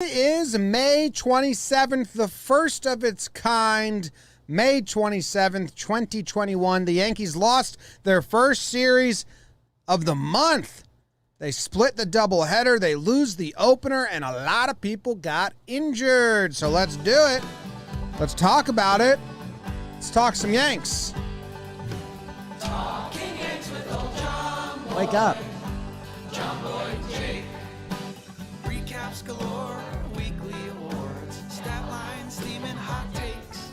It is May 27th, the first of its kind. May 27th, 2021. The Yankees lost their first series of the month. They split the doubleheader, they lose the opener, and a lot of people got injured. So let's do it. Let's talk about it. Let's talk some Yanks. Talking Yanks with old John Boy. Wake up. John Boy Jake. Recaps galore, weekly awards, stat lines, steam and hot takes.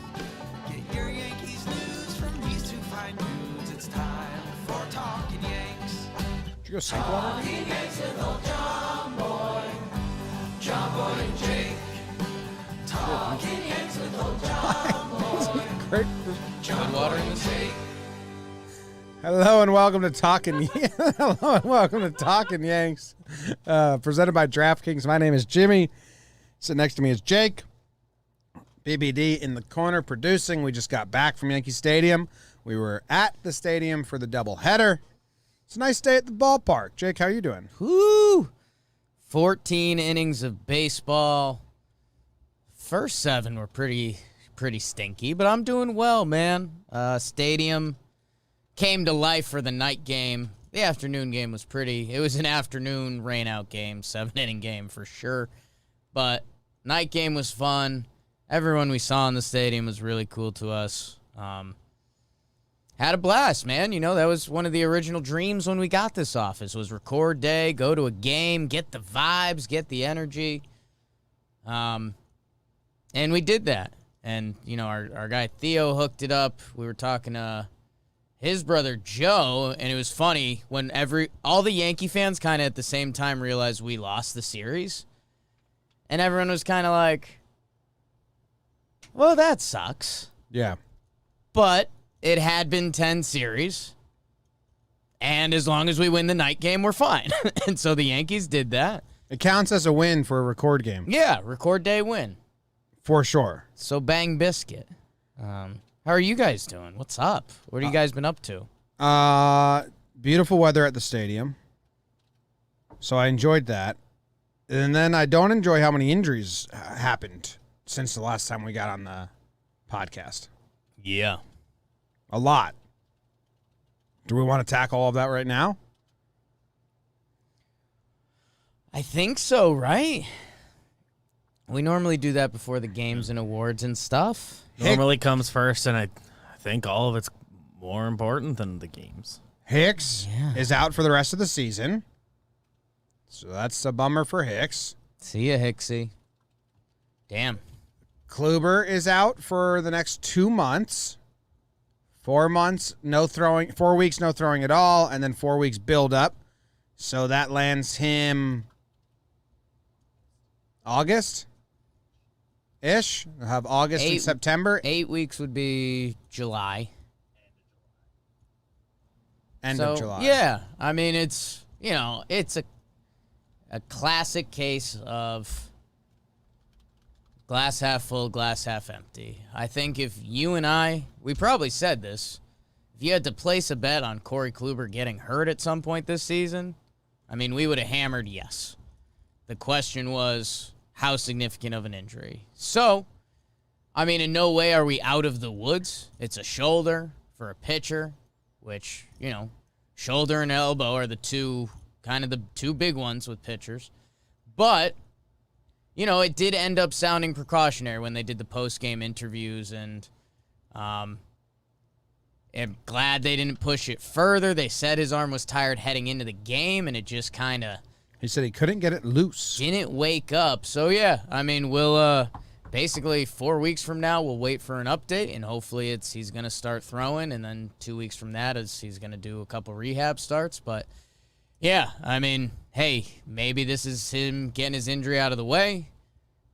Get your Yankees news from these two fine dudes. It's time for Talkin' Yanks. Did you go sink water? Talking Yanks with old John Boy and Jake. Talking Yanks with old John Boy. Great. John Boy and Jake. Hello and welcome to Talkin' Yanks, presented by DraftKings. My name is Jimmy. Sitting next to me is Jake. BBD in the corner producing. We just got back from Yankee Stadium. We were at the stadium for the doubleheader. It's a nice day at the ballpark. Jake, how are you doing? Woo! 14 innings of baseball. First 7 were pretty stinky, but I'm doing well, man. Stadium came to life for the night game. The afternoon game was it was an afternoon rain-out game, 7-inning game for sure. But night game was fun. Everyone we saw in the stadium was really cool to us. Had a blast, man. You know, that was one of the original dreams when we got this office, was record day, go to a game, get the vibes, get the energy. And we did that. And, you know, our guy Theo hooked it up. We were talking to his brother Joe, and it was funny when all the Yankee fans kind of at the same time realized we lost the series. And everyone was kind of like, well, that sucks. Yeah. But it had been 10 series, and as long as we win the night game, we're fine. And so the Yankees did that. It counts as a win for a record game. Yeah, record day win. For sure. So bang biscuit. How are you guys doing? What's up? What have you guys been up to? Beautiful weather at the stadium. So I enjoyed that. And then I don't enjoy how many injuries happened since the last time we got on the podcast. Yeah. A lot. Do we want to tackle all of that right now? I think so, right? We normally do that before the games and awards and stuff. Normally comes first, and I think all of it's more important than the games. Hicks is out for the rest of the season. So that's a bummer for Hicks. See ya, Hicksy. Damn. Kluber is out for the next 2 months. 4 months, no throwing, 4 weeks, no throwing at all, and then 4 weeks build up. So that lands him August-ish. We'll have August and September. 8 weeks would be July. End of July. Yeah. I mean, it's a classic case of glass half full, glass half empty. I think if you and we probably said this, if you had to place a bet on Corey Kluber getting hurt at some point this season, I mean, we would have hammered yes. The question was, how significant of an injury? So, I mean, in no way are we out of the woods. It's a shoulder for a pitcher, which, shoulder and elbow are the two big ones with pitchers. But, it did end up sounding precautionary when they did the post-game interviews, and I'm glad they didn't push it further. They said his arm was tired heading into the game, and it just kind of... He said he couldn't get it loose. Didn't wake up. So, yeah, I mean, we'll basically 4 weeks from now, we'll wait for an update, and hopefully he's going to start throwing, and then 2 weeks from that he's going to do a couple rehab starts. But, yeah, I mean, hey, maybe this is him getting his injury out of the way.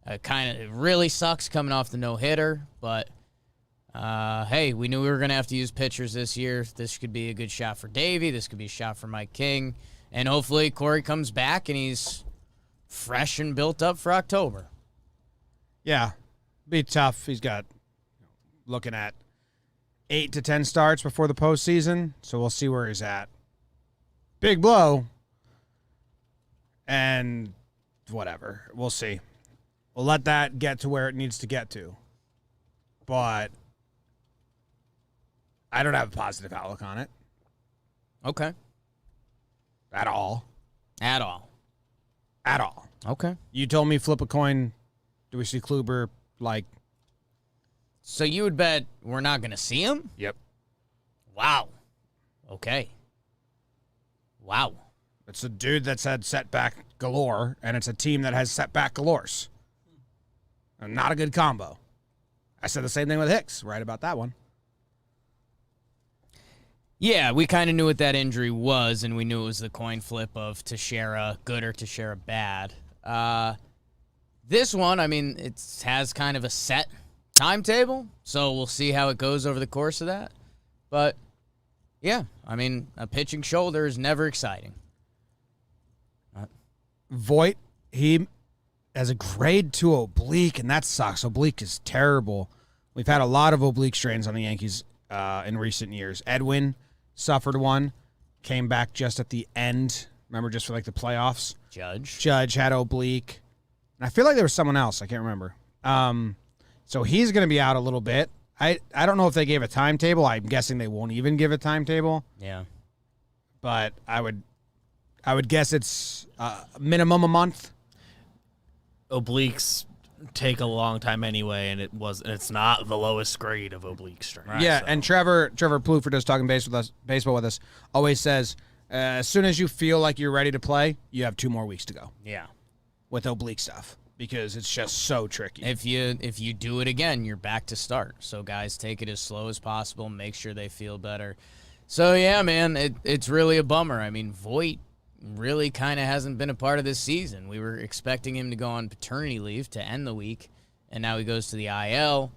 It really sucks coming off the no-hitter, but, hey, we knew we were going to have to use pitchers this year. This could be a good shot for Davey. This could be a shot for Mike King. And hopefully Corey comes back and he's fresh and built up for October. Yeah, be tough. He's got looking at 8 to 10 starts before the postseason, so we'll see where he's at. Big blow. And whatever. We'll see. We'll let that get to where it needs to get to. But I don't have a positive outlook on it. Okay. At all. At all. At all. Okay. You told me flip a coin. Do we see Kluber like... So you would bet we're not going to see him? Yep. Wow. Okay. Wow. It's a dude that's had setback galore, and it's a team that has setback galores. And not a good combo. I said the same thing with Hicks. Right about that one. Yeah, we kind of knew what that injury was, and we knew it was the coin flip of Teixeira good or Teixeira bad. This one, I mean, it has kind of a set timetable, so we'll see how it goes over the course of that. But, yeah, I mean, a pitching shoulder is never exciting. Voit, he has a grade 2 oblique, and that sucks. Oblique is terrible. We've had a lot of oblique strains on the Yankees in recent years. Edwin suffered one, came back just at the end. Remember, just for like the playoffs? Judge had oblique. And I feel like there was someone else. I can't remember. So he's going to be out a little bit. I don't know if they gave a timetable. I'm guessing they won't even give a timetable. Yeah. But I would guess it's minimum a month. Obliques take a long time anyway, and it's not the lowest grade of oblique strain. Right. Yeah, So- and Trevor Plouffer does Talking baseball with us, always says, as soon as you feel like you're ready to play, you have 2 more weeks to go Yeah. with oblique stuff because it's just so tricky. If you do it again, you're back to start. So guys, take it as slow as possible. Make sure they feel better. So yeah, man, it's really a bummer. I mean, Voit really kind of hasn't been a part of this season. We were expecting him to go on paternity leave to end the week, and now he goes to the IL.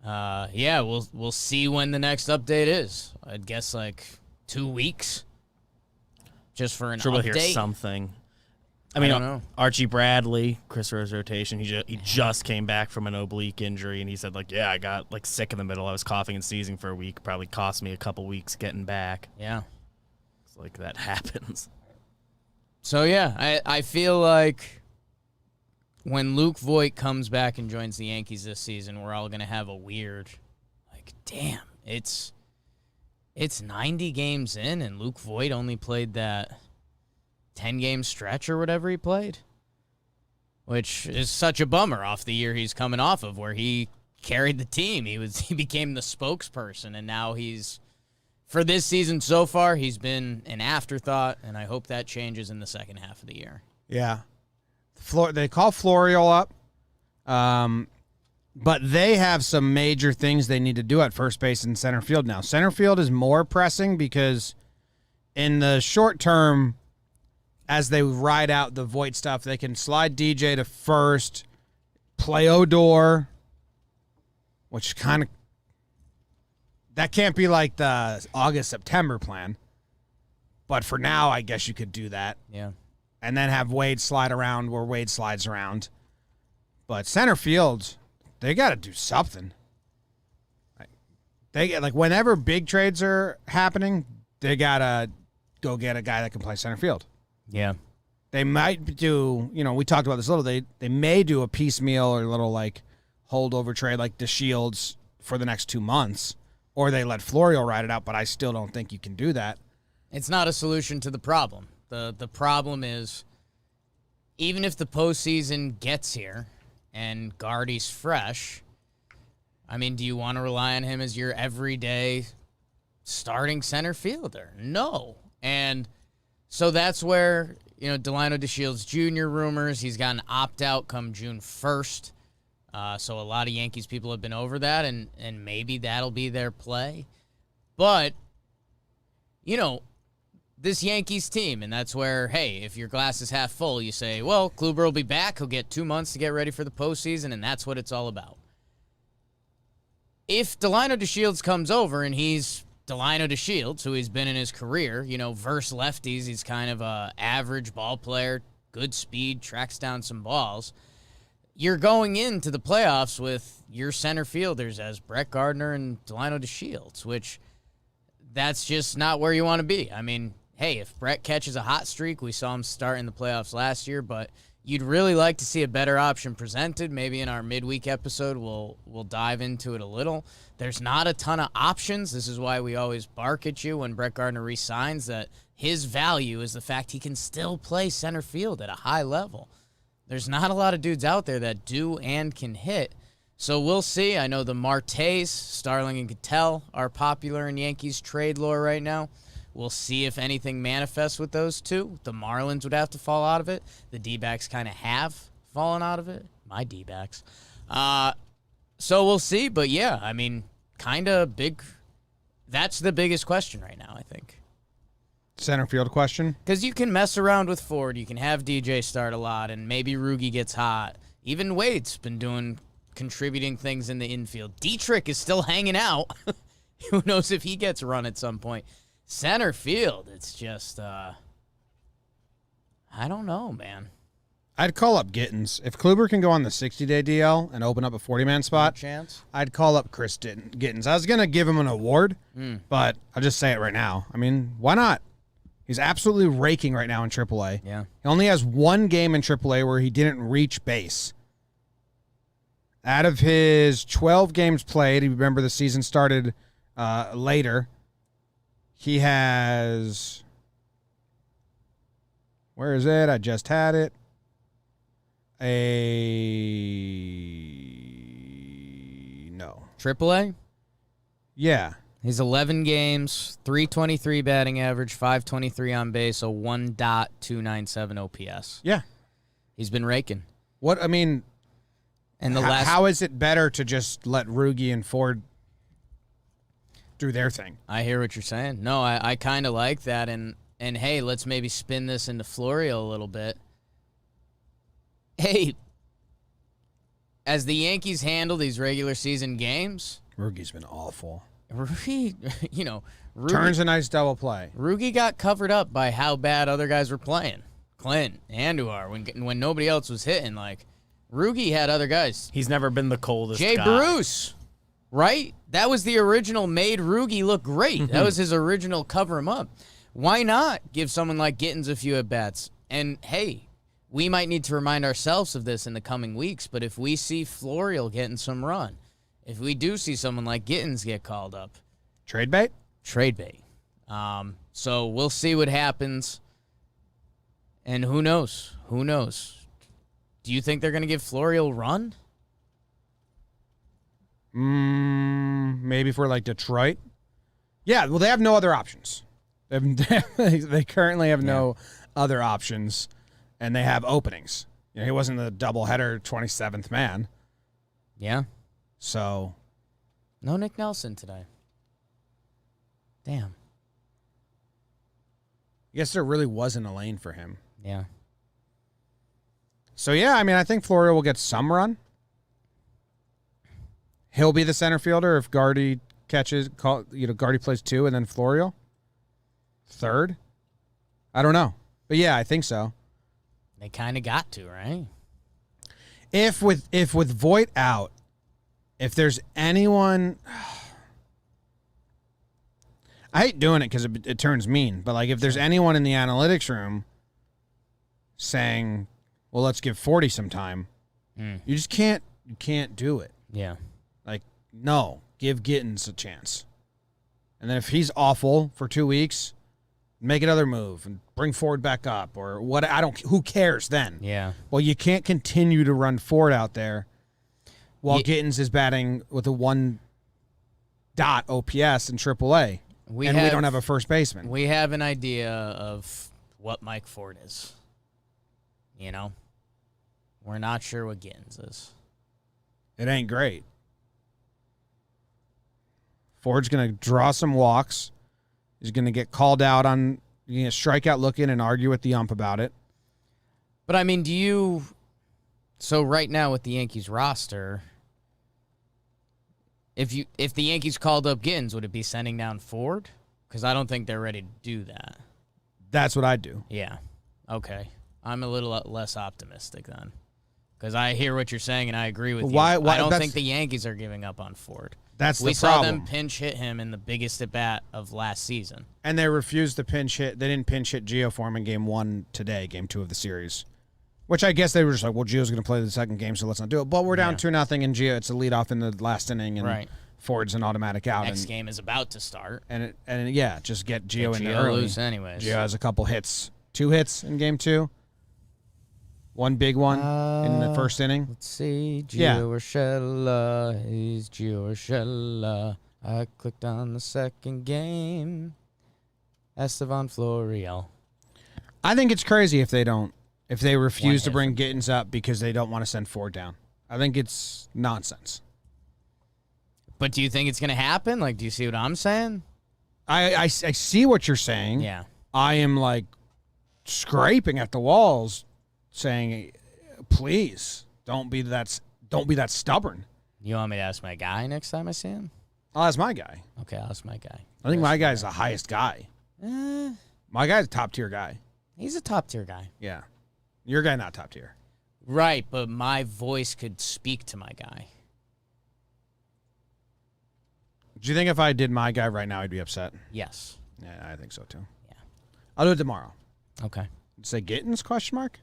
Yeah, we'll see when the next update is. I'd guess like 2 weeks, just for an Sure, we'll update. hear something. I I mean, don't know. Archie Bradley, Chris Rowe's rotation. He just came back from an oblique injury, and he said like, yeah, I got like sick in the middle. I was coughing and sneezing for a week. Probably cost me a couple weeks getting back. Yeah. It's like that happens. So, yeah, I feel like when Luke Voit comes back and joins the Yankees this season, we're all going to have a weird, like, damn, it's 90 games in, and Luke Voit only played that 10-game stretch or whatever he played, which is such a bummer off the year he's coming off of where he carried the team. He became the spokesperson, and now for this season so far, he's been an afterthought, and I hope that changes in the second half of the year. Yeah. They call Florial up, but they have some major things they need to do at first base and center field now. Center field is more pressing because in the short term, as they ride out the Voit stuff, they can slide DJ to first, play Odor, which kind of... That can't be like the August-September plan. But for now, I guess you could do that. Yeah. And then have Wade slide around where Wade slides around. But center field, they got to do something. Whenever big trades are happening, they got to go get a guy that can play center field. Yeah. They might do, we talked about this a little, they may do a piecemeal or a little like holdover trade like DeShields for the next 2 months. Or they let Florial ride it out, but I still don't think you can do that. It's not a solution to the problem. The problem is, even if the postseason gets here and Gardy's fresh, I mean, do you want to rely on him as your everyday starting center fielder? No. And so that's where, Delino DeShields Jr. rumors, he's got an opt-out come June 1st. So a lot of Yankees people have been over that, and maybe that'll be their play. But, this Yankees team, and that's where, hey, if your glass is half full, you say, well, Kluber will be back. He'll get 2 months to get ready for the postseason, and that's what it's all about. If Delino DeShields comes over and he's Delino DeShields, who he's been in his career, versus lefties, he's kind of a average ball player, good speed, tracks down some balls. You're going into the playoffs with your center fielders as Brett Gardner and Delino DeShields, which that's just not where you want to be. I mean, hey, if Brett catches a hot streak, we saw him start in the playoffs last year, but you'd really like to see a better option presented. Maybe in our midweek episode, we'll dive into it a little. There's not a ton of options. This is why we always bark at you when Brett Gardner resigns, that his value is the fact he can still play center field at a high level. There's not a lot of dudes out there that do and can hit. So we'll see. I know the Martes, Starling and Cattell are popular in Yankees trade lore right now. We'll see if anything manifests with those two. The Marlins would have to fall out of it. The D-backs kind of have fallen out of it. My D-backs. So we'll see. But, yeah, I mean, kind of big. That's the biggest question right now, I think. Center field question? Because you can mess around with Ford. You can have DJ start a lot, and maybe Rugi gets hot. Even Wade's been contributing things in the infield. Dietrich is still hanging out. Who knows if he gets run at some point. Center field, it's just, I don't know, man. I'd call up Gittins. If Kluber can go on the 60-day DL and open up a 40-man spot, Chance? I'd call up Chris Gittins. I was going to give him an award, but I'll just say it right now. I mean, why not? He's absolutely raking right now in AAA. Yeah. He only has one game in AAA where he didn't reach base. Out of his 12 games played, you remember the season started later, he has, where is it? I just had it. No. AAA? Yeah. He's 11 games, 323 batting average, 523 on base, a 1.297 OPS. Yeah. He's been raking. What, I mean, And the last, how is it better to just let Rugi and Ford do their thing? I hear what you're saying. No, I kind of like that. And hey, let's maybe spin this into Florio a little bit. Hey, as the Yankees handle these regular season games, Rugi's been awful. Rugi, Turns a nice double play. Rugi got covered up by how bad other guys were playing. Clint, Andujar, when nobody else was hitting, like, Rugi had other guys. He's never been the coldest Jay guy. Bruce, right? That was the original made Rugi look great. That was his original cover him up. Why not give someone like Gittins a few at-bats? And, hey, we might need to remind ourselves of this in the coming weeks, but if we see Florial getting some run, if we do see someone like Gittins get called up. Trade bait? Trade bait. So we'll see what happens. And who knows? Who knows? Do you think they're going to give Florial run? Maybe for like Detroit. Yeah, well, they have no other options. They currently have no other options, and they have openings. You know, he wasn't the doubleheader 27th man. Yeah. So. No Nick Nelson today. Damn. I guess there really wasn't a lane for him. Yeah. So, yeah, I mean, I think Florial will get some run. He'll be the center fielder if Gardy Gardy plays 2 and then Florial third. I don't know. But, yeah, I think so. They kind of got to, right? If with Voit out, if there's anyone, I hate doing it because it turns mean, but like if there's anyone in the analytics room saying, well, let's give 40 some time, you just can't do it. Yeah. Like, no, give Gittins a chance. And then if he's awful for 2 weeks, make another move and bring Ford back up or what. Who cares then? Yeah. Well, you can't continue to run Ford out there while Gittins is batting with a 1 OPS in AAA. We don't have a first baseman. We have an idea of what Mike Ford is. You know? We're not sure what Gittins is. It ain't great. Ford's going to draw some walks. He's going to get called out on strikeout looking and argue with the ump about it. But, I mean, so right now with the Yankees roster, if the Yankees called up Gittins, would it be sending down Ford? Because I don't think they're ready to do that. That's what I'd do. Yeah. Okay. I'm a little less optimistic then. Because I hear what you're saying and I agree with you. I don't think the Yankees are giving up on Ford. That's the We problem. saw them pinch hit him in the biggest at bat of last season. And they refused to pinch hit. They didn't pinch hit Gio for him in game 1 today, game 2 of the series. Which I guess they were just like, well, Gio's going to play the second game, so let's not do it. But we're down Yeah. 2-0, and Gio, it's a leadoff in the last inning, and Right. Ford's an automatic out. Next and, game is about to start. and yeah, just get Gio in there Gio early. loose anyways. Gio has a couple hits. 2 hits in game 2. One big one in the first inning. Let's see. Gio Yeah. Urshela. He's Gio Urshela. I clicked on the second game. Estevan Florial. I think it's crazy if they refuse to hit bring from Gittins up because they don't want to send Ford down. I think it's nonsense. But do you think it's going to happen? Like, do you see what I'm saying? I see what you're saying. Yeah. I am like scraping at the walls saying, please don't be that stubborn. You want me to ask my guy next time I see him? Oh, that's my guy. Okay, I'll ask my guy. I think my guy's the highest guy. My guy's a top tier guy. He's a top tier guy. Yeah. Your guy not top tier. Right, but my voice could speak to my guy. Do you think if I did my guy right now, I'd be upset? Yes. Yeah, I think so too. Yeah. I'll do it tomorrow. Okay. Say Gittins, question mark?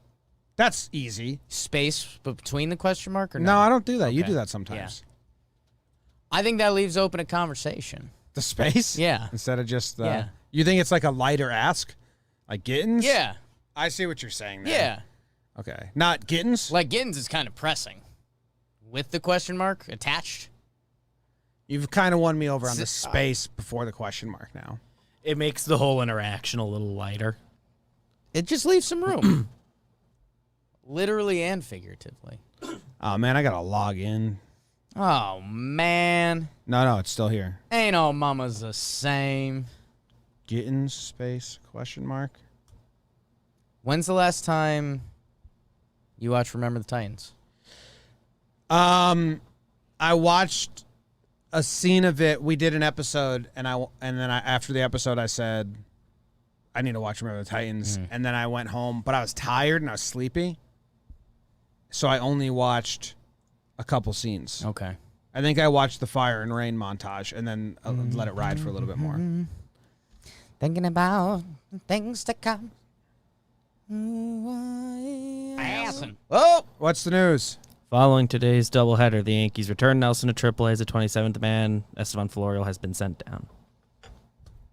That's easy. Space between the question mark or No, no? I don't do that. You Okay. do that sometimes. I think that leaves open a conversation. The space? Yeah. Instead of just the... Yeah. You think it's like a lighter ask? Like Gittins? Yeah. I see what you're saying there. Yeah. Okay. Not Gittins? Like Gittins is kind of pressing. With the question mark attached. You've kind of won me over on the S- space before the question mark now. It makes the whole interaction a little lighter. It just leaves some room. Literally and figuratively. Oh, man, I got to log in. Oh, man. No, it's still here. Ain't all mamas the same. Gittins, space, question mark. When's the last time you watched Remember the Titans? I watched a scene of it. We did an episode, and then after the episode, I said, I need to watch Remember the Titans. And then I went home, but I was tired and I was sleepy. So I only watched a couple scenes. Okay. I think I watched the fire and rain montage and then let it ride for a little bit more. Thinking about things to come. Oh! What's the news? Following today's doubleheader, the Yankees return Nelson to AAA as a 27th man. Estevan Florial has been sent down.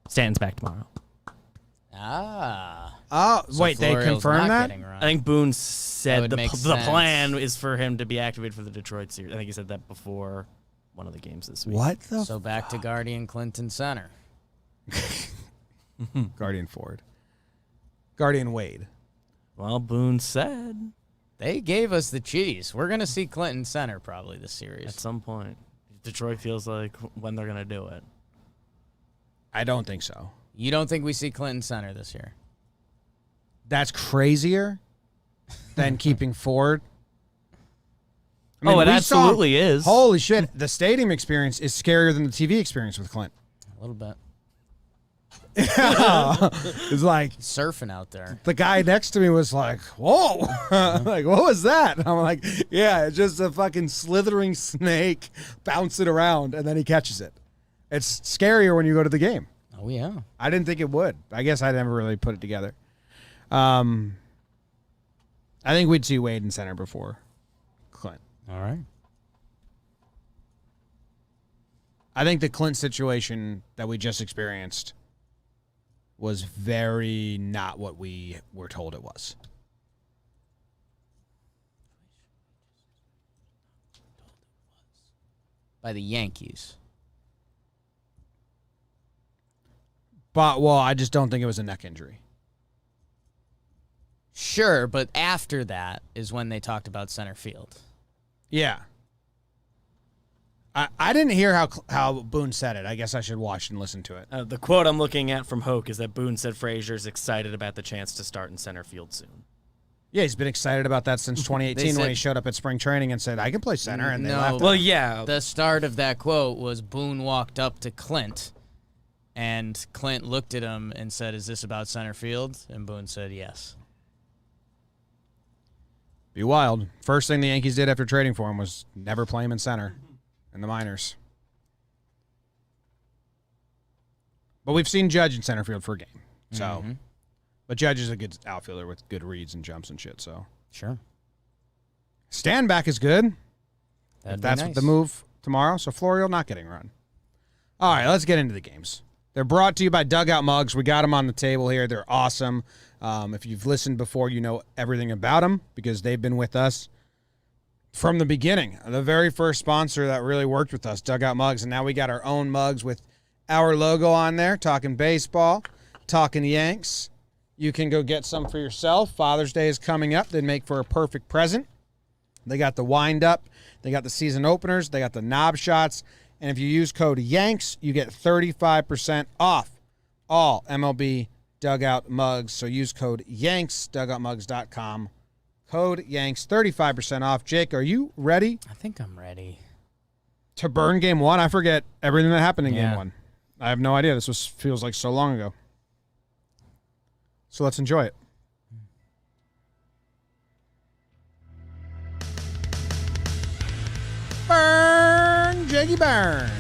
Stanton's back tomorrow. Ah. Oh, So wait, they Florial's confirmed not that? getting run. I think Boone That said would the make plan sense. is for him to be activated for the Detroit series. I think he said that before one of the games this week. What the So back to Guardian Clinton Center. Guardian Ford. Guardian Wade. Well, Boone said They gave us the cheese. We're going to see Clinton Center probably this at series. some point, Detroit feels like when they're going to do it. I don't think so. You don't think we see Clinton Center this year? That's crazier than keeping Ford. I Oh, it we saw- absolutely is. Holy shit. The stadium experience is scarier than the TV experience with Clint. A little bit. It's like Surfing out there. the guy next to me was like, whoa. Like, what was that? And I'm like, yeah, it's just a fucking slithering snake bouncing around, and then he catches it. It's scarier when you go to the game. Oh, yeah. I didn't think it would. I guess I never really put it together. I think we'd see Wade in center before Clint. All right. I think the Clint situation that we just experienced was very not what we were told it was. By the Yankees. But, well, I just don't think it was a neck injury. Sure, but after that is when they talked about center field. Yeah. I didn't hear how Boone said it. I guess I should watch and listen to it. The quote I'm looking at from Hoke is that Boone said Frazier's excited about the chance to start in center field soon. Yeah, he's been excited about that since 2018 when he showed up at spring training and said, I can play center, and they No. laughed at Well, him. yeah. The start of that quote was Boone walked up to Clint, and Clint looked at him and said, "Is this about center field?" And Boone said, "Yes." Be wild. First thing the Yankees did after trading for him was never play him in center in the minors. But we've seen Judge in center field for a game. So, but Judge is a good outfielder with good reads and jumps and shit. So Sure. Stand-back is good. That'd If be that's nice. what the move tomorrow. So Florio not getting run. All right, let's get into the games. They're brought to you by Dugout Mugs. We got them on the table here. They're awesome. If you've listened before, you know everything about them because they've been with us from the beginning. The very first sponsor that really worked with us, Dugout Mugs. And now we got our own mugs with our logo on there, talking baseball, talking Yanks. You can go get some for yourself. Father's Day is coming up. They'd make for a perfect present. They got the wind-up. They got the season openers. They got the knob shots. And if you use code YANKS, you get 35% off all MLB Dugout Mugs. So use code YANKS, dugoutmugs.com. Code YANKS, 35% off. Jake, are you ready I think I'm ready. to burn game one? I forget everything that happened in Yeah. game one. I have no idea. This feels like so long ago. So let's enjoy it. Burn, Jakey, burn.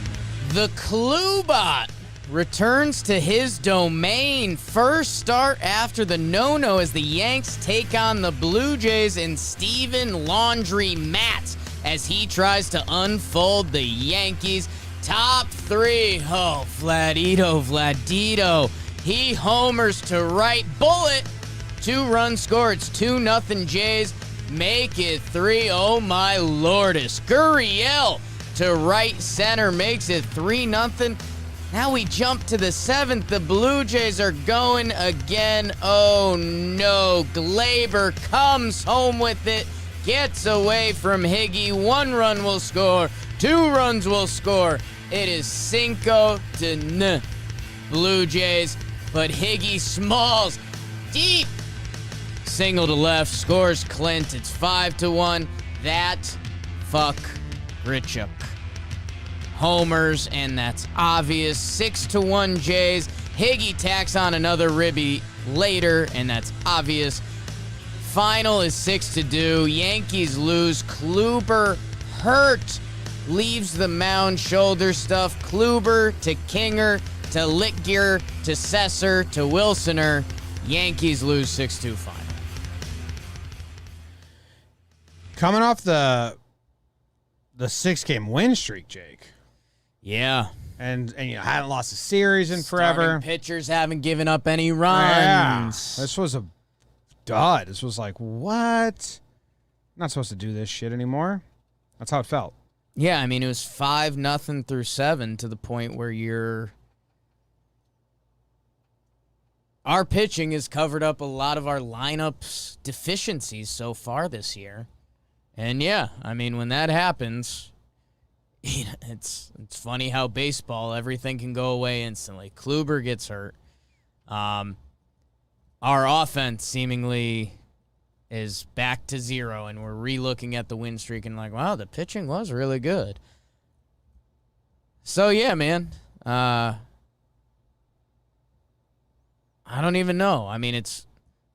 The Klubot returns to his domain. First start after the no-no as the Yanks take on the Blue Jays and Steven Laundry Matz as he tries to unfold the Yankees. Top three. Oh, Vladito. He homers to right. Bullet. 2-run score. It's 2-0 Jays. Make it 3. Oh, my lordus. Gurriel to right center makes it 3-0. Now we jump to the 7th. The Blue Jays are going again. Oh, no. Glaber comes home with it. Gets away from Higgy. 1 run will score. 2 runs will score. It is 5-0 Blue Jays. But Higgy Smalls deep. Single to left. Scores Clint. It's 5-1. That fuck Grichuk. Homers, and that's obvious. 6-1 Jays. Higgy tacks on another ribby later, and that's obvious. Final is 6-2. Yankees lose. Kluber hurt. Leaves the mound. Shoulder stuff. Kluber to Kinger to Littgear to Sesser to Wilsoner. Yankees lose 6-2 final. Coming off the 6-game win streak, Jake. Yeah. And you know, hadn't lost a series in forever. Starting pitchers haven't given up any Yeah. runs. This was a dud. This was like, what? Not supposed to do this shit anymore. That's how it felt. Yeah, I mean, it was 5-0 through 7 to the point where our pitching has covered up a lot of our lineup's deficiencies so far this year. And yeah, I mean, when that happens, you know, it's funny how baseball, everything can go away instantly. Kluber gets hurt. Our offense seemingly is back to 0, and we're re-looking at the win streak and like, wow, the pitching was really good. So, yeah, man. I don't even know. I mean, it's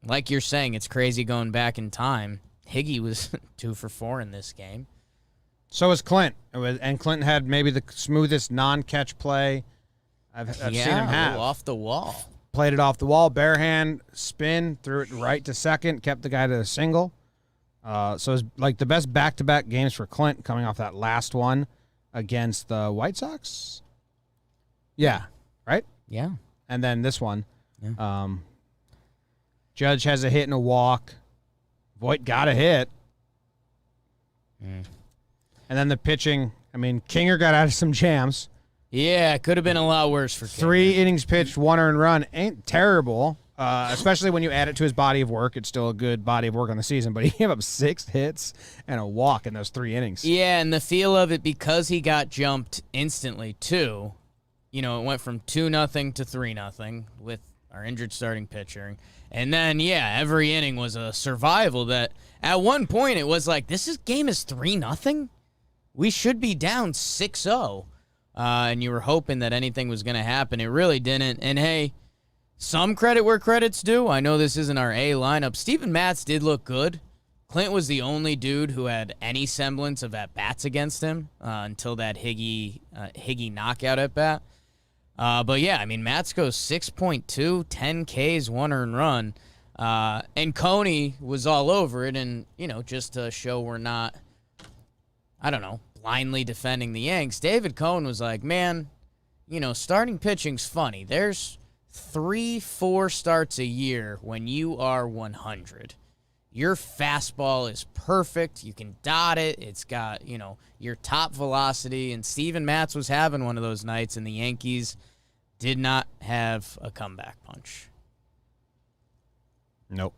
like you're saying, it's crazy going back in time. Higgy was 2 for 4 in this game. So was Clint. And Clinton had maybe the smoothest non-catch play I've seen him have. Off the wall. Played it off the wall, bare hand, spin, threw it right to second, kept the guy to a single. So it was like the best back-to-back games for Clint coming off that last one against the White Sox. Yeah, right? Yeah. And then this one. Yeah. Judge has a hit and a walk. Voit got a hit. And then the pitching, I mean, Kinger got out of some jams. Yeah, it could have been a lot worse for Kinger. 3 innings pitched, 1 earned run. Ain't terrible, especially when you add it to his body of work. It's still a good body of work on the season, but he gave up 6 hits and a walk in those 3 innings. Yeah, and the feel of it, because he got jumped instantly, too. You know, it went from 2-0 to 3-0 with our injured starting pitcher. And then, yeah, every inning was a survival that at one point it was like, game is 3-0? We should be down 6-0. And you were hoping that anything was going to happen. It really didn't. And, hey, some credit where credit's due. I know this isn't our A lineup. Steven Matz did look good. Clint was the only dude who had any semblance of at-bats against him until that Higgy knockout at-bat. But, yeah, I mean, Matz goes 6.2, 10 Ks, 1 earned run. And Coney was all over it, and, just to show we're not, I don't know, blindly defending the Yanks, David Cohn was like, man, starting pitching's funny. There's 3-4 starts a year when you are 100. Your fastball is perfect. You can dot it. It's got, your top velocity. And Steven Matz was having one of those nights, and the Yankees did not have a comeback punch. Nope.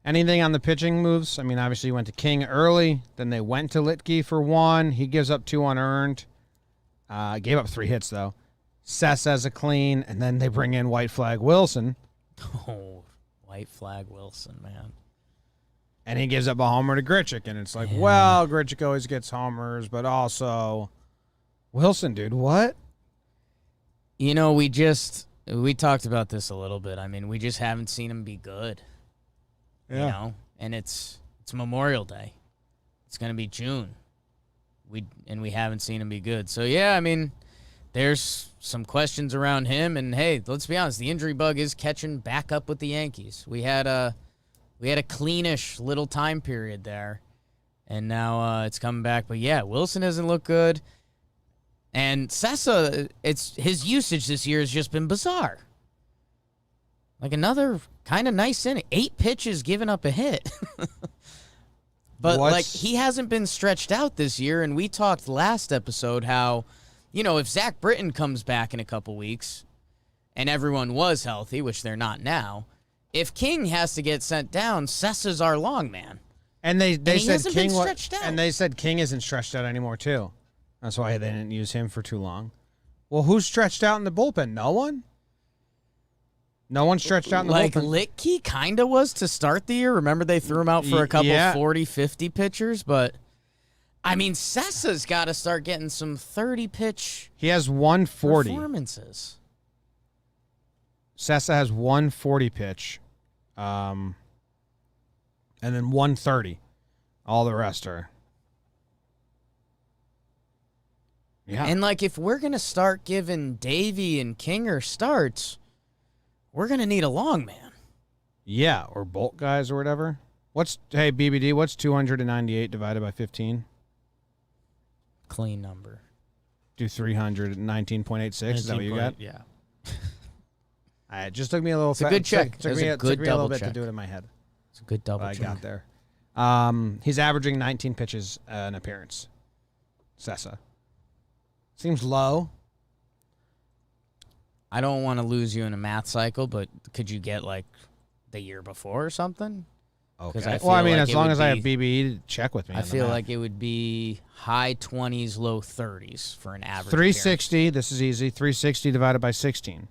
Anything on the pitching moves? I mean, obviously you went to King early. Then they went to Litke for 1. He gives up 2 unearned. Gave up 3 hits, though. Sess has a clean, and then they bring in White Flag Wilson. Oh, White Flag Wilson, man. And he gives up a homer to Grichuk, and it's like, well, Grichuk always gets homers, but also Wilson, dude, what? We talked about this a little bit. I mean, we just haven't seen him be good. Yeah. And it's Memorial Day. It's going to be June. We haven't seen him be good. So, yeah, I mean, there's some questions around him. And, hey, let's be honest, the injury bug is catching back up with the Yankees. We had a cleanish little time period there, and now it's coming back. But, yeah, Wilson doesn't look good. And Sessa, his usage this year has just been bizarre. Like another kind of nice inning. 8 pitches, giving up a hit. But, he hasn't been stretched out this year, and we talked last episode how, if Zach Britton comes back in a couple weeks and everyone was healthy, which they're not now, if King has to get sent down, Sessa's our long man. And they said King stretched out. And they said King isn't stretched out anymore, too. That's why they didn't use him for too long. Well, who's stretched out in the bullpen? No one? No one stretched out in the bullpen? Like Litke kind of was to start the year. Remember they threw him out for a couple 40, 50 pitchers? But, I mean, Sessa's got to start getting some 30-pitch He has 140. performances. Sessa has 140 pitch. And then 130. All the rest are... Yeah. And, if we're going to start giving Davey and Kinger starts, we're going to need a long man. Yeah, or Bolt guys or whatever. Hey, BBD, what's 298 divided by 15? Clean number. Do 319.86. Is that what you got? Yeah. It just took me a little... It's a good check. Took me a little bit to do it in my head. It's a good double I check. got there. He's averaging 19 pitches an appearance. Sessa. Seems low. I don't want to lose you in a math cycle, but could you get, the year before or something? Okay. As long as I have BBE to check with me. I feel like it would be high 20s, low 30s for an average 360. appearance. This is easy. 360 divided by 16.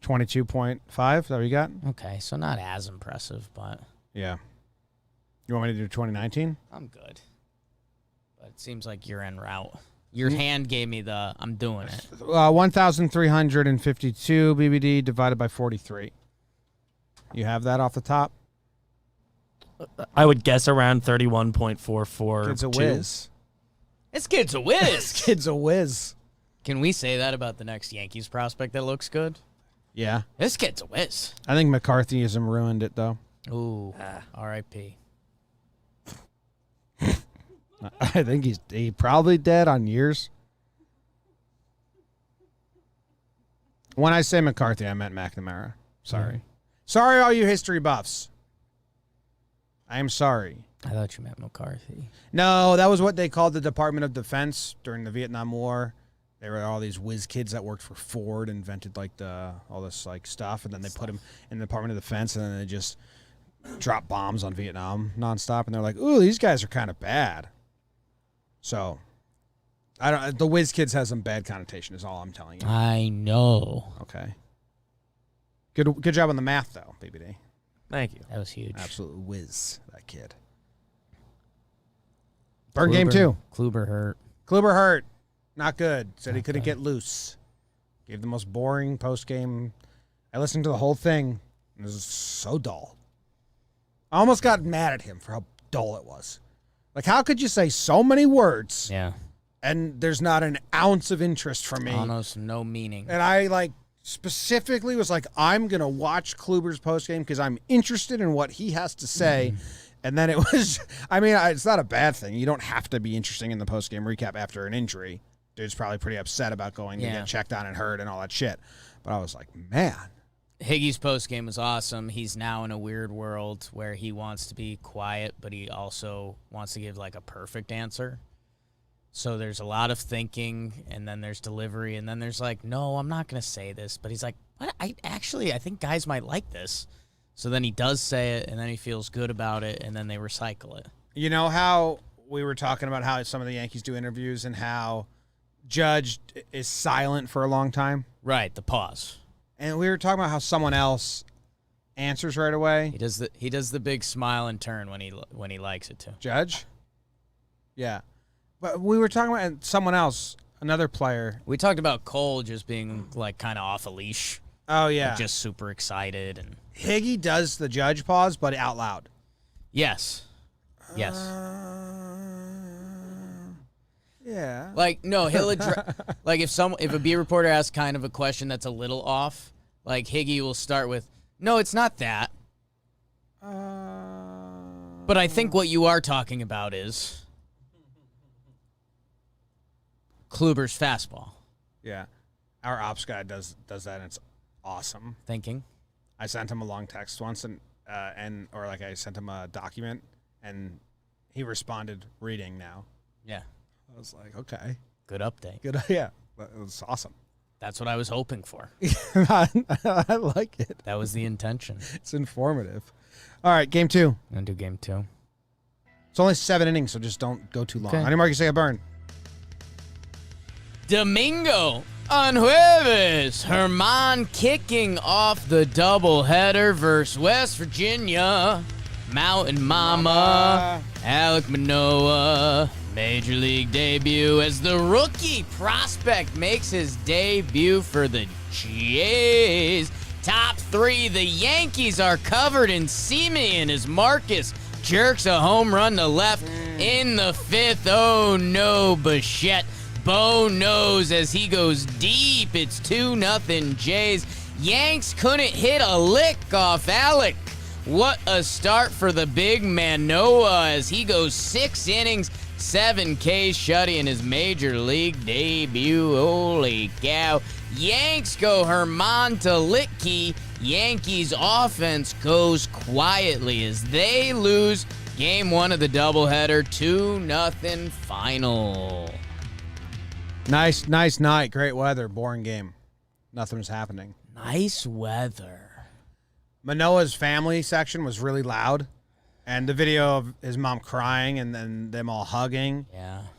22.5. Is that what you got? Okay, so not as impressive, but... Yeah. You want me to do 2019? I'm good. But it seems like you're en route. Your hand gave me the, I'm doing it. 1,352 BBD divided by 43. You have that off the top? I would guess around 31.44. Kid's a whiz. This kid's a whiz. This kid's a whiz. Can we say that about the next Yankees prospect that looks good? Yeah. This kid's a whiz. I think McCarthyism ruined it, though. Ooh, R.I.P. I think he probably dead on years. When I say McCarthy, I meant McNamara. Sorry. Sorry, all you history buffs. I am sorry. I thought you meant McCarthy. No, that was what they called the Department of Defense during the Vietnam War. There were all these whiz kids that worked for Ford, invented all this stuff, and then they put them in the Department of Defense, and then they just drop bombs on Vietnam nonstop. And they're like, "Ooh, these guys are kind of bad." So, the whiz kids has some bad connotation. Is all I'm telling you. I know. Okay. Good job on the math, though, BBD. Thank you. That was huge. Absolute whiz, that kid. Bird game 2. Kluber hurt. Kluber hurt. Not good. Said he couldn't get loose. Gave the most boring post-game. I listened to the whole thing. It was so dull. I almost got mad at him for how dull it was. How could you say so many words Yeah. and there's not an ounce of interest from me? Almost no meaning. And I, specifically was like, I'm going to watch Kluber's postgame because I'm interested in what he has to say. And then it was, I mean, it's not a bad thing. You don't have to be interesting in the postgame recap after an injury. Dude's probably pretty upset about going to get checked on and hurt and all that shit. But I was like, man. Higgy's postgame was awesome. He's now in a weird world where he wants to be quiet, but he also wants to give like a perfect answer. So there's a lot of thinking, and then there's delivery, and then there's like, no, I'm not going to say this. But he's like, what? I think guys might like this. So then he does say it, and then he feels good about it, and then they recycle it. You know how we were talking about how some of the Yankees do interviews and how Judge is silent for a long time? Right, the pause. And we were talking about how someone else answers right away. He does the big smile and turn when he likes it to. Judge? Yeah. But we were talking about someone else, another player. We talked about Cole just being like kind of off a leash. Oh, yeah. Like, just super excited. And Higgy does the Judge pause, but out loud. Yes. Yes. Yeah. Like, no, he'll like if a beat reporter asks kind of a question that's a little off, like Higgy will start with, no, it's not that. But I think what you are talking about is Kluber's fastball. Yeah. Our ops guy does that, and it's awesome. Thinking. I sent him a long text once, and I sent him a document, and he responded reading now. Yeah. I was like, okay. Good update. Good. Yeah. It was awesome. That's what I was hoping for. I like it. That was the intention. It's informative. All right, game 2. I'm going to do game 2. It's only 7 innings, so just don't go too long. Okay. Any more you say a burn? Domingo on Jueves. Herman kicking off the doubleheader versus West Virginia. Mountain Mama. Alek Manoah. Major league debut as the rookie prospect makes his debut for the Jays. Top 3, the Yankees are covered in Semien as Marcus jerks a home run to left in the 5th. Oh no, Bichette. Bo knows as he goes deep. It's 2-0 Jays. Yanks couldn't hit a lick off Alec. What a start for the big Manoah as he goes 6 innings, 7 Ks, shutting his major league debut. Holy cow. Yanks go Herman to Litke. Yankees offense goes quietly as they lose game 1 of the doubleheader. 2-0 final. Nice night. Great weather. Boring game. Nothing was happening. Nice weather. Manoah's family section was really loud. And the video of his mom crying and then them all hugging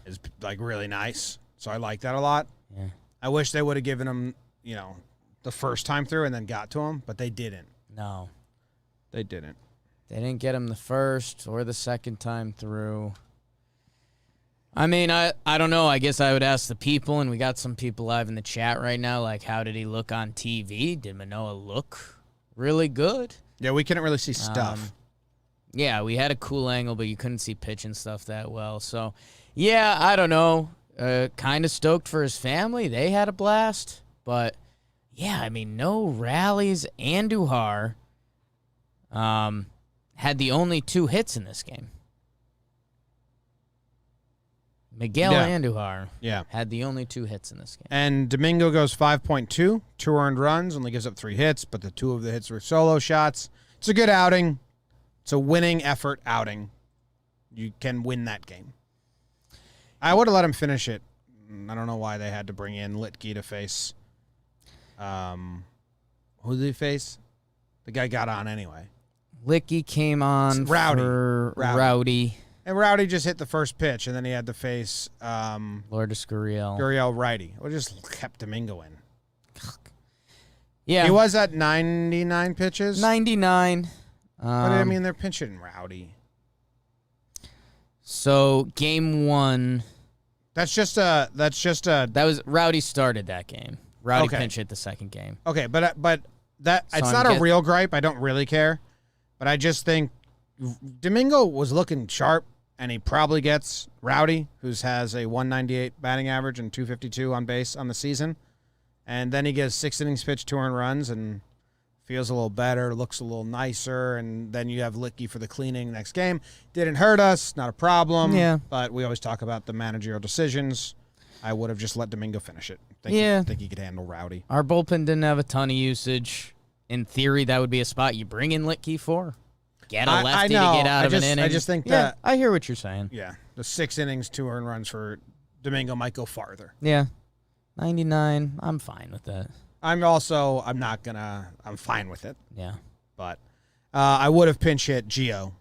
is like really nice. So I like that a lot. Yeah. I wish they would have given him, the first time through and then got to him, but they didn't. No. They didn't. They didn't get him the first or the second time through. I mean, I don't know. I guess I would ask the people, and we got some people live in the chat right now, like, how did he look on TV? Did Manoah look really good? Yeah, we couldn't really see stuff. Yeah, we had a cool angle, but you couldn't see pitch and stuff that well. So, yeah, I don't know. Kind of stoked for his family. They had a blast. But, yeah, I mean, no rallies. Andujar had the only 2 hits in this game. Miguel Andujar had the only 2 hits in this game. And Domingo goes 5.2, 2 earned runs, only gives up 3 hits, but the 2 of the hits were solo shots. It's a good outing. It's a winning effort outing. You can win that game. I would have let him finish it. I don't know why they had to bring in Litke to face. Who did he face? The guy got on anyway. Litke came on for Rowdy. And Rowdy just hit the first pitch, and then he had to face Lourdes Gurriel. Gurriel righty. We just kept Domingo in. Yeah. He was at 99 pitches. 99. But I mean, they're pinching Rowdy. So game 1. That was Rowdy started that game. Rowdy pinch hit the second game. Okay, but that So it's I'm not a real gripe. I don't really care, but I just think Domingo was looking sharp, and he probably gets Rowdy, who has a 198 batting average and 252 on base on the season, And then he gets 6 innings pitched, 2 earned runs, and feels a little better, looks a little nicer. And then you have Licky for the cleaning next game. Didn't hurt us, not a problem. Yeah. But we always talk about the managerial decisions. I would have just let Domingo finish it. Think he could handle Rowdy. Our bullpen didn't have a ton of usage. In theory, that would be a spot you bring in Licky for. Get a lefty to get out of an inning. I just think yeah, that. I hear what you're saying. Yeah, the 6 innings, 2 earned runs for Domingo might go farther. Yeah. 99, I'm fine with that. I'm fine with it. Yeah. But I would have pinch hit Gio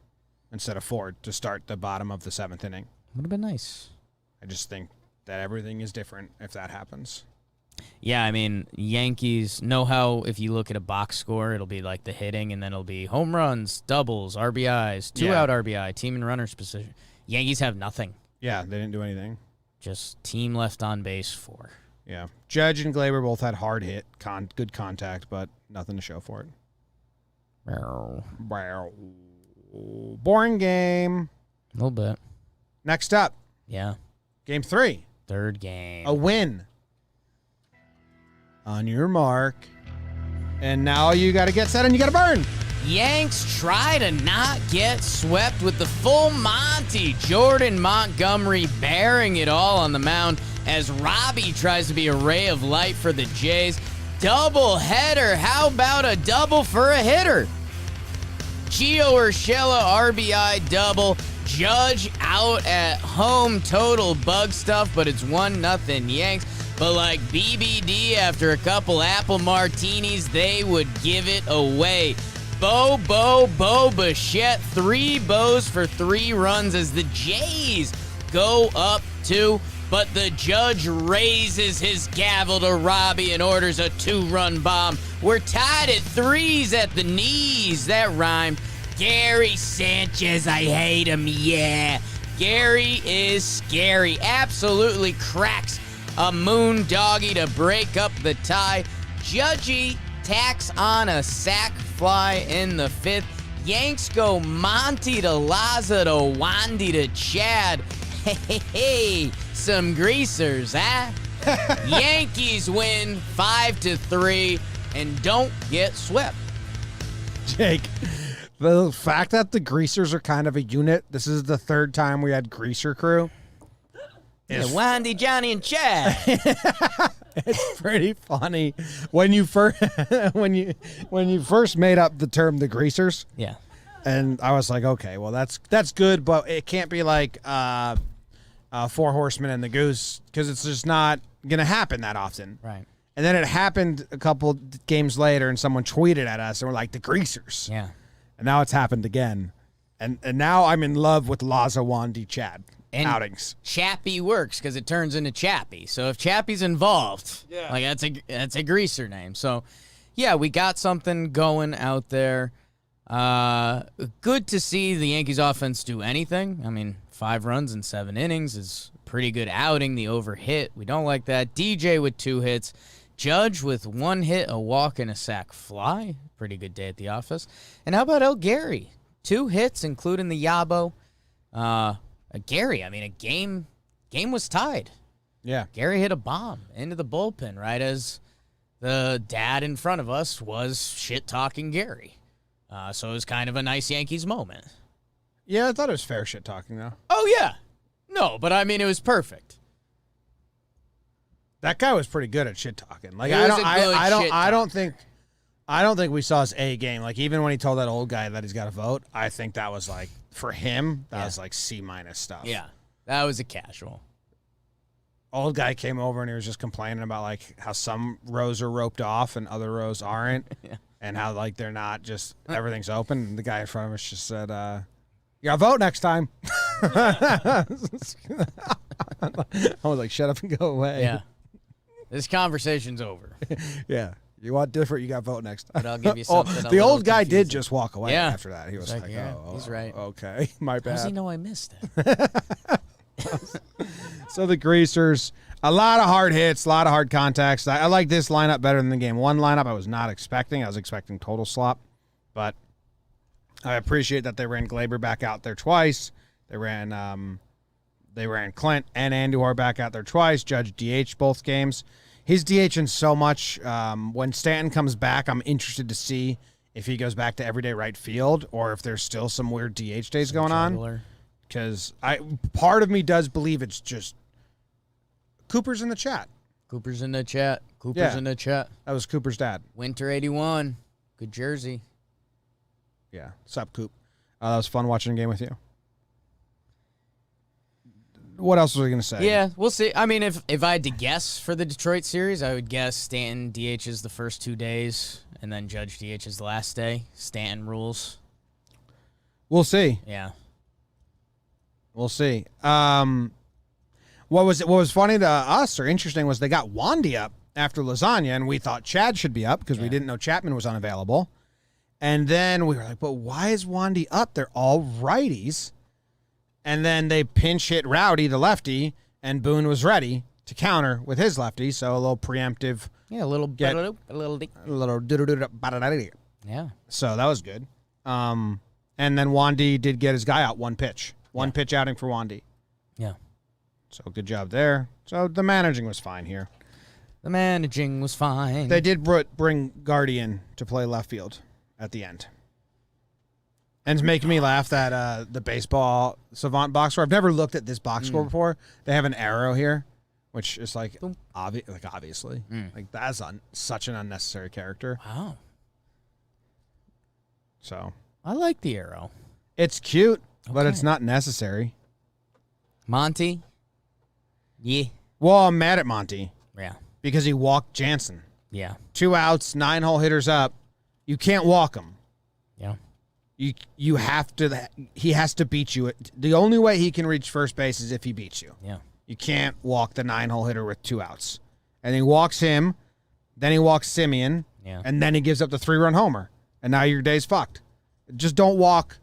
instead of Ford to start the bottom of the 7th inning. Would have been nice. I just think that everything is different if that happens. Yeah, I mean, Yankees know how if you look at a box score, it'll be like the hitting, and then it'll be home runs, doubles, RBIs, 2-out RBI, team and runners position. Yankees have nothing. Yeah, they didn't do anything. Just team left on base 4. Yeah. Judge and Glaber both had hard hit, good contact, but nothing to show for it. Boring game. A little bit. Next up. Yeah. Game 3. Third game. A win. On your mark. And now you got to get set and you got to burn. Yanks try to not get swept with the full Monty. Jordan Montgomery bearing it all on the mound as Robbie tries to be a ray of light for the Jays. Double header. How about a double for a hitter? Gio Urshela RBI double. Judge out at home. Total bug stuff, but it's 1-0 Yanks. But like BBD after a couple apple martinis, they would give it away. Bo Bichette, 3 bows for 3 runs as the Jays go up 2. But the Judge raises his gavel to Robbie and orders a 2-run bomb. We're tied at 3s at the knees. That rhymed. Gary Sanchez, I hate him, yeah. Gary is scary. Absolutely cracks a moon doggy to break up the tie. Judgy tacks on a sac fly in the 5th. Yanks go Monty to Laza to Wandy to Chad. Hey, some greasers, huh? Yankees win 5-3 and don't get swept. Jake, the fact that the greasers are kind of a unit, this is the 3rd time we had greaser crew. Yeah, Wandy, Johnny, and Chad. It's pretty funny when you first when you first made up the term the greasers. Yeah. And I was like, okay, well that's good, but it can't be like 4 Horsemen and the Goose because it's just not gonna happen that often. Right. And then it happened a couple games later, and someone tweeted at us, and we're like, the greasers. Yeah. And now it's happened again, and now I'm in love with Laza Wandy Chad. And outings. Chappie works because it turns into Chappie. So if Chappie's involved, like that's a greaser name. So yeah, we got something going out there. Good to see the Yankees offense do anything. I mean, 5 runs in 7 innings is a pretty good outing. The overhit, we don't like that. DJ with 2 hits. Judge with 1 hit, a walk, and a sac fly. Pretty good day at the office. And how about El Gary? 2 hits, including the Yabo. Gary, I mean, a game was tied. Yeah. Gary hit a bomb into the bullpen right as the dad in front of us was shit-talking Gary. So it was kind of a nice Yankees moment. Yeah, I thought it was fair shit talking, though. Oh, yeah. No, but I mean, it was perfect. That guy was pretty good at shit talking. Like, It was a good I don't think we saw his A game. Like, even when he told that old guy that he's got to vote, I think that was like, for him, that was like C- stuff. Yeah, that was a casual. Old guy came over and he was just complaining about like how some rows are roped off and other rows aren't, and how like they're not just everything's open. And the guy in front of us just said, "You gotta vote next time." I was like, "Shut up and go away." Yeah, this conversation's over. Yeah. You want different, you got to vote next time. But I'll give you something. The old guy did just walk away Yeah. after that. He was like, yeah, oh, he's right. Okay, my How does he bad. know I missed it? So the greasers, a lot of hard hits, a lot of hard contacts. I like this lineup better than the game 1 lineup. I was not expecting. I was expecting total slop. But I appreciate that they ran Glaber back out there twice. They ran Clint and Andujar back out there twice. Judge DH both games. He's DHing so much. When Stanton comes back, I'm interested to see if he goes back to everyday right field or if there's still some weird DH days going on. Because part of me does believe it's just Cooper's in the chat. Cooper's in the chat. Cooper's in the chat. That was Cooper's dad. Winter 81. Good jersey. Yeah. Sup, Coop. That was fun watching a game with you. What else was I going to say? Yeah, we'll see. I mean, if I had to guess for the Detroit series, I would guess Stanton DHs the first 2 days and then Judge DHs the last day. Stanton rules. We'll see. Yeah. We'll see. What was funny to us or interesting was they got Wandy up after Lasagna, and we thought Chad should be up because we didn't know Chapman was unavailable. And then we were like, but why is Wandy up? They're all righties. And then they pinch hit Rowdy, the lefty, and Boone was ready to counter with his lefty. So a little preemptive. Yeah, a little. Yeah. So that was good. And then Wandy did get his guy out one pitch. One pitch outing for Wandy. Yeah. So good job there. So the managing was fine here. The managing was fine. They did bring Guardian to play left field at the end. And it's making me laugh that the baseball savant box score. I've never looked at this box score before. They have an arrow here, which is like obviously. Like that's such an unnecessary character. Wow. So I like the arrow. it's cute, but it's not necessary. Monty? Yeah. Well, I'm mad at Monty Yeah. because he walked Jansen. Yeah. 2 outs, 9-hole hitters up. You can't walk him. Yeah. You have to. He has to beat you. The only way he can reach first base is if he beats you. Yeah. You can't walk the 9-hole hitter with 2 outs. And he walks him, then he walks Simeon, and then he gives up the 3-run homer. And now your day's fucked. Just don't walk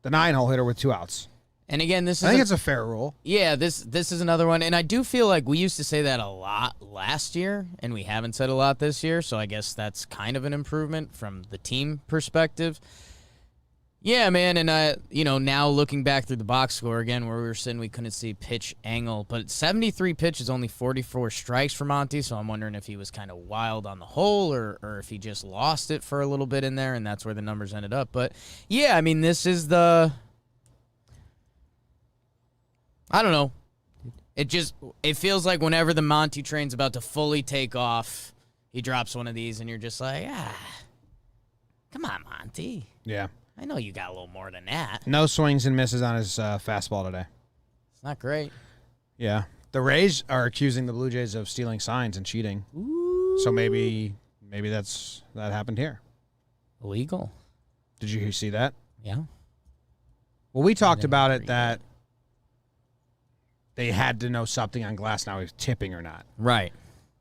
the 9-hole hitter with 2 outs. And again, this is I think it's a fair rule. Yeah, this is another one. And I do feel like we used to say that a lot last year, and we haven't said a lot this year. So I guess that's kind of an improvement from the team perspective. Yeah, man, and now looking back through the box score again, where we were saying we couldn't see pitch angle, but 73 pitches, only 44 strikes for Monty, so I'm wondering if he was kind of wild on the whole or if he just lost it for a little bit in there, and that's where the numbers ended up. But, yeah, I mean, this is I don't know. It feels like whenever the Monty train's about to fully take off, he drops one of these, and you're just like, come on, Monty. Yeah. I know you got a little more than that. No swings and misses on his fastball today. It's not great. Yeah. The Rays are accusing the Blue Jays of stealing signs and cheating. Ooh. So maybe that happened here. Illegal. Did you see that? Yeah. Well, we talked about it that they had to know something on glass now, if tipping or not. Right.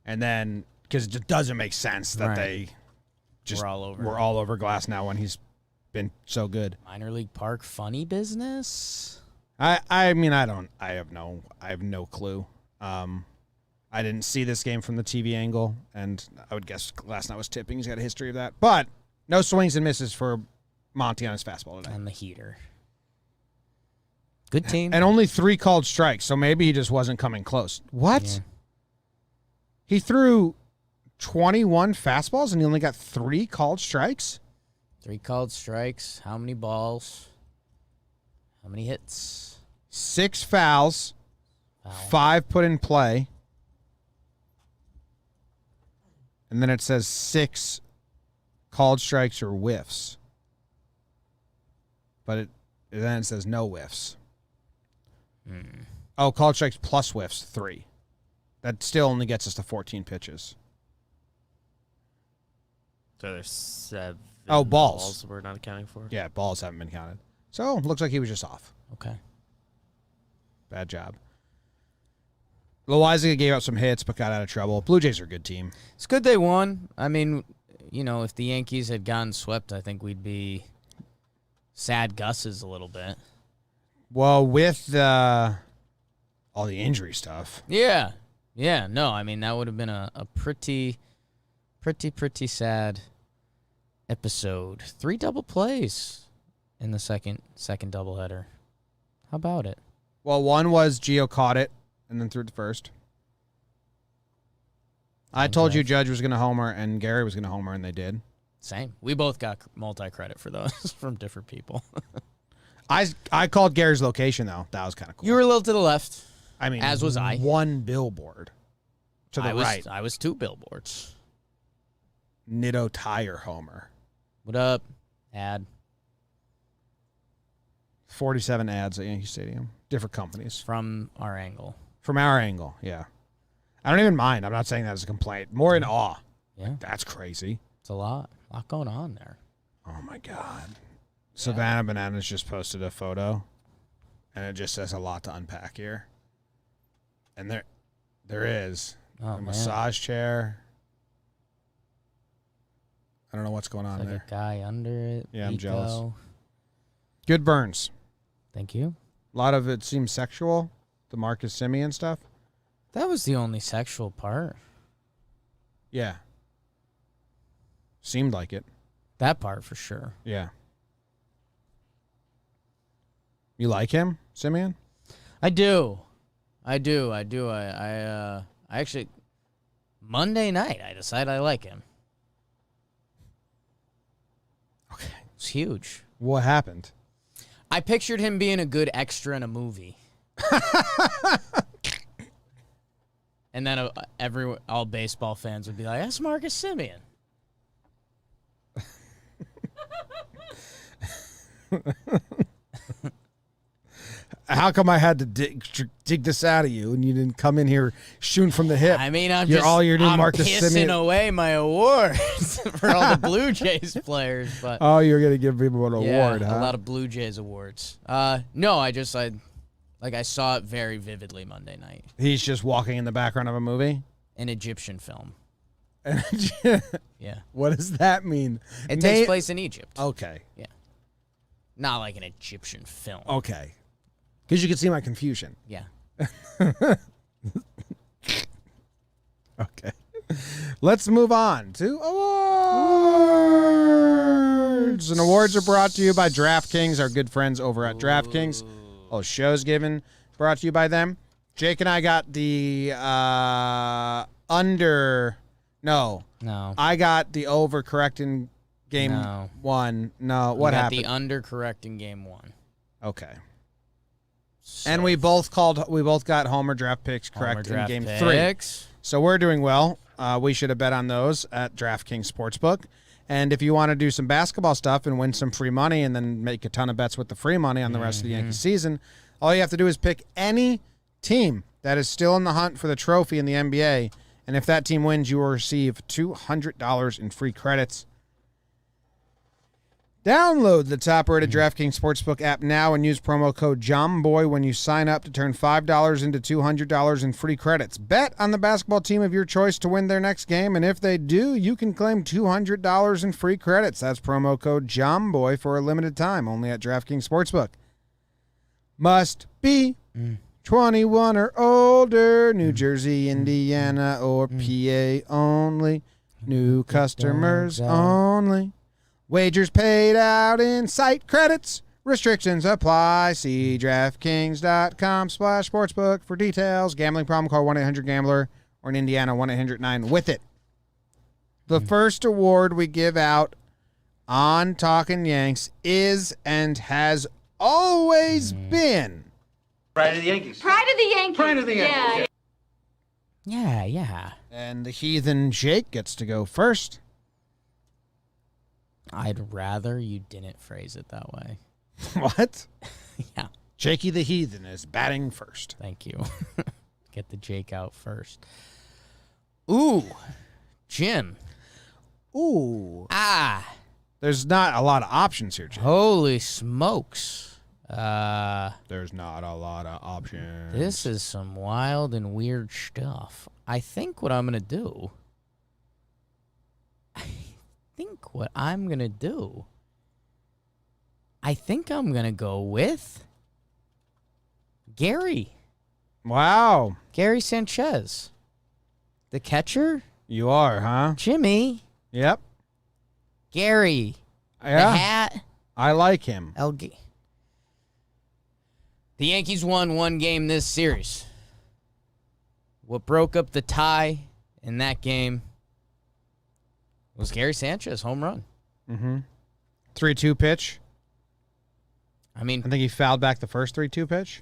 And then, because it doesn't make sense that they just We're all over. We're all over glass now when he's been so good. Minor League Park funny business? I mean, I have no clue. I didn't see this game from the TV angle, and I would guess last night was tipping. He's got a history of that. But no swings and misses for Monty on his fastball today. And the heater. Good team. And only 3 called strikes, so maybe he just wasn't coming close. What? Yeah. He threw 21 fastballs and he only got 3 called strikes? 3 called strikes. How many balls? How many hits? 6 fouls. Foul. 5 put in play. And then it says 6 called strikes or whiffs. But then it says no whiffs. Oh, called strikes plus whiffs, 3. That still only gets us to 14 pitches. So there's 7 balls we're not accounting for. Yeah, balls haven't been counted. So, looks like he was just off. Okay. Bad job. Loizaga gave up some hits but got out of trouble. Blue Jays are a good team. It's good they won. I mean, if the Yankees had gotten swept, I think we'd be sad Gus's a little bit. Well, with all the injury stuff. Yeah. Yeah, no, I mean, that would have been a pretty sad episode. 3 double plays in the second doubleheader. How about it? Well, one was Gio caught it and then threw it to first. I told you Judge was going to homer and Gary was going to homer, and they did. Same. We both got multi-credit for those from different people. I called Gary's location, though. That was kind of cool. You were a little to the left. I mean, as was I. One billboard to the right. I was 2 billboards. Nitto Tire homer. What up, ad? 47 ads at Yankee Stadium. Different companies. From our angle. From our angle, yeah. I don't even mind. I'm not saying that as a complaint. More in awe. Yeah. That's crazy. It's a lot going on there. Oh, my God. Savannah Bananas just posted a photo, and it just says a lot to unpack here. And there is a massage chair. I don't know what's going on like there. A guy under it. Yeah, I'm Rico. jealous. Good burns. Thank you. A lot of it seems sexual, the Marcus Semien stuff. That was the only sexual part. Yeah. Seemed like it. That part for sure. Yeah. You like him, Semien? I do. I actually, Monday night, I decided I like him. Okay. It's huge. What happened? I pictured him being a good extra in a movie. And then all baseball fans would be like, that's Marcus Semien. How come I had to dig this out of you and you didn't come in here shooting from the hip? I mean, I'm Marcus pissing Semien. away my awards for all the Blue Jays players. But Oh, you're gonna give people an award, huh? a lot of Blue Jays awards. No, I saw it very vividly Monday night. He's just walking in the background of a movie. An Egyptian film. Yeah. What does that mean? It takes place in Egypt. Okay. Yeah. Not like an Egyptian film. Okay. Because you can see my confusion. Yeah. Okay. Let's move on to awards. And awards are brought to you by DraftKings, our good friends over at DraftKings. Oh, shows given, brought to you by them. Jake and I got the under. No. I got the over correct in game one. No. What happened? The under correct in game 1. Okay. And we both got Homer draft picks correct in game 3. So we're doing well. We should have bet on those at DraftKings Sportsbook. And if you want to do some basketball stuff and win some free money and then make a ton of bets with the free money on the rest of the Yankee season, all you have to do is pick any team that is still in the hunt for the trophy in the NBA. And if that team wins, you will receive $200 in free credits. Download the top-rated DraftKings Sportsbook app now and use promo code JOMBOY when you sign up to turn $5 into $200 in free credits. Bet on the basketball team of your choice to win their next game, and if they do, you can claim $200 in free credits. That's promo code JOMBOY for a limited time, only at DraftKings Sportsbook. Must be 21 or older, New Jersey, Indiana, or PA only. New customers only. Wagers paid out in site credits. Restrictions apply. See DraftKings.com/sportsbook for details. Gambling problem, call 1-800-GAMBLER or in Indiana, 1-800-9-WITH-IT. The first award we give out on Talkin' Yanks is and has always been Pride of the Yankees. Pride of the Yankees. Pride of the Yankees. Yeah. And the heathen Jake gets to go first. I'd rather you didn't phrase it that way. What? Yeah. Jakey the heathen is batting first. Thank you. Get the Jake out first. Ooh, Jim. Ooh. There's not a lot of options here, Jim. Holy smokes. There's not a lot of options. This is some wild and weird stuff. I think what I'm going to do... I think I'm going to go with Gary. Wow. Gary Sanchez. The catcher? You are, huh? Jimmy. Yep. Gary. Yeah. The hat. I like him. The Yankees won one game this series. What broke up the tie in that game was Gary Sanchez, home run. 3-2 pitch. I mean, I think he fouled back the first 3-2 pitch.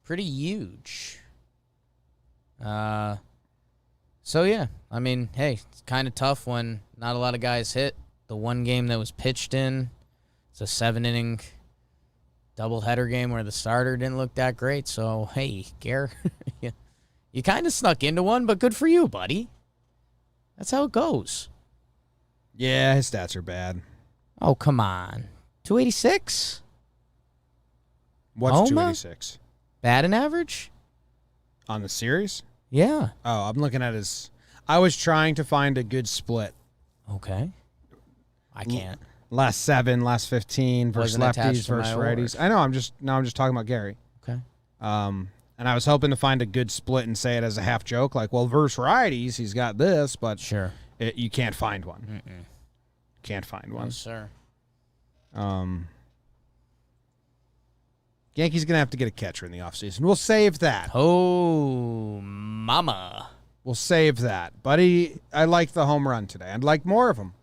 pretty huge. So, yeah, I mean, hey, it's kind of tough when not a lot of guys hit. The one game that was pitched in, it's a 7-inning doubleheader game where the starter didn't look that great. So, hey, Gare, you kind of snuck into one, but good for you, buddy. That's how it goes. Yeah, his stats are bad. Oh, come on. 286? What's Homa? 286 Batting average? on the series? Yeah. Oh, I'm looking at his. I was trying to find a good split. Okay. I can't. Last 7, last 15 versus Wasn't attached lefties to my versus award. righties. I know. I'm just talking about Gary. Okay. And I was hoping to find a good split and say it as a half joke, like, well, versus righties, he's got this, but Sure. you can't find one. Can't find No, one. sir. Yankees gonna have to get a catcher in the offseason. We'll save that. Oh, mama. We'll save that, buddy. I like the home run today. I'd like more of them.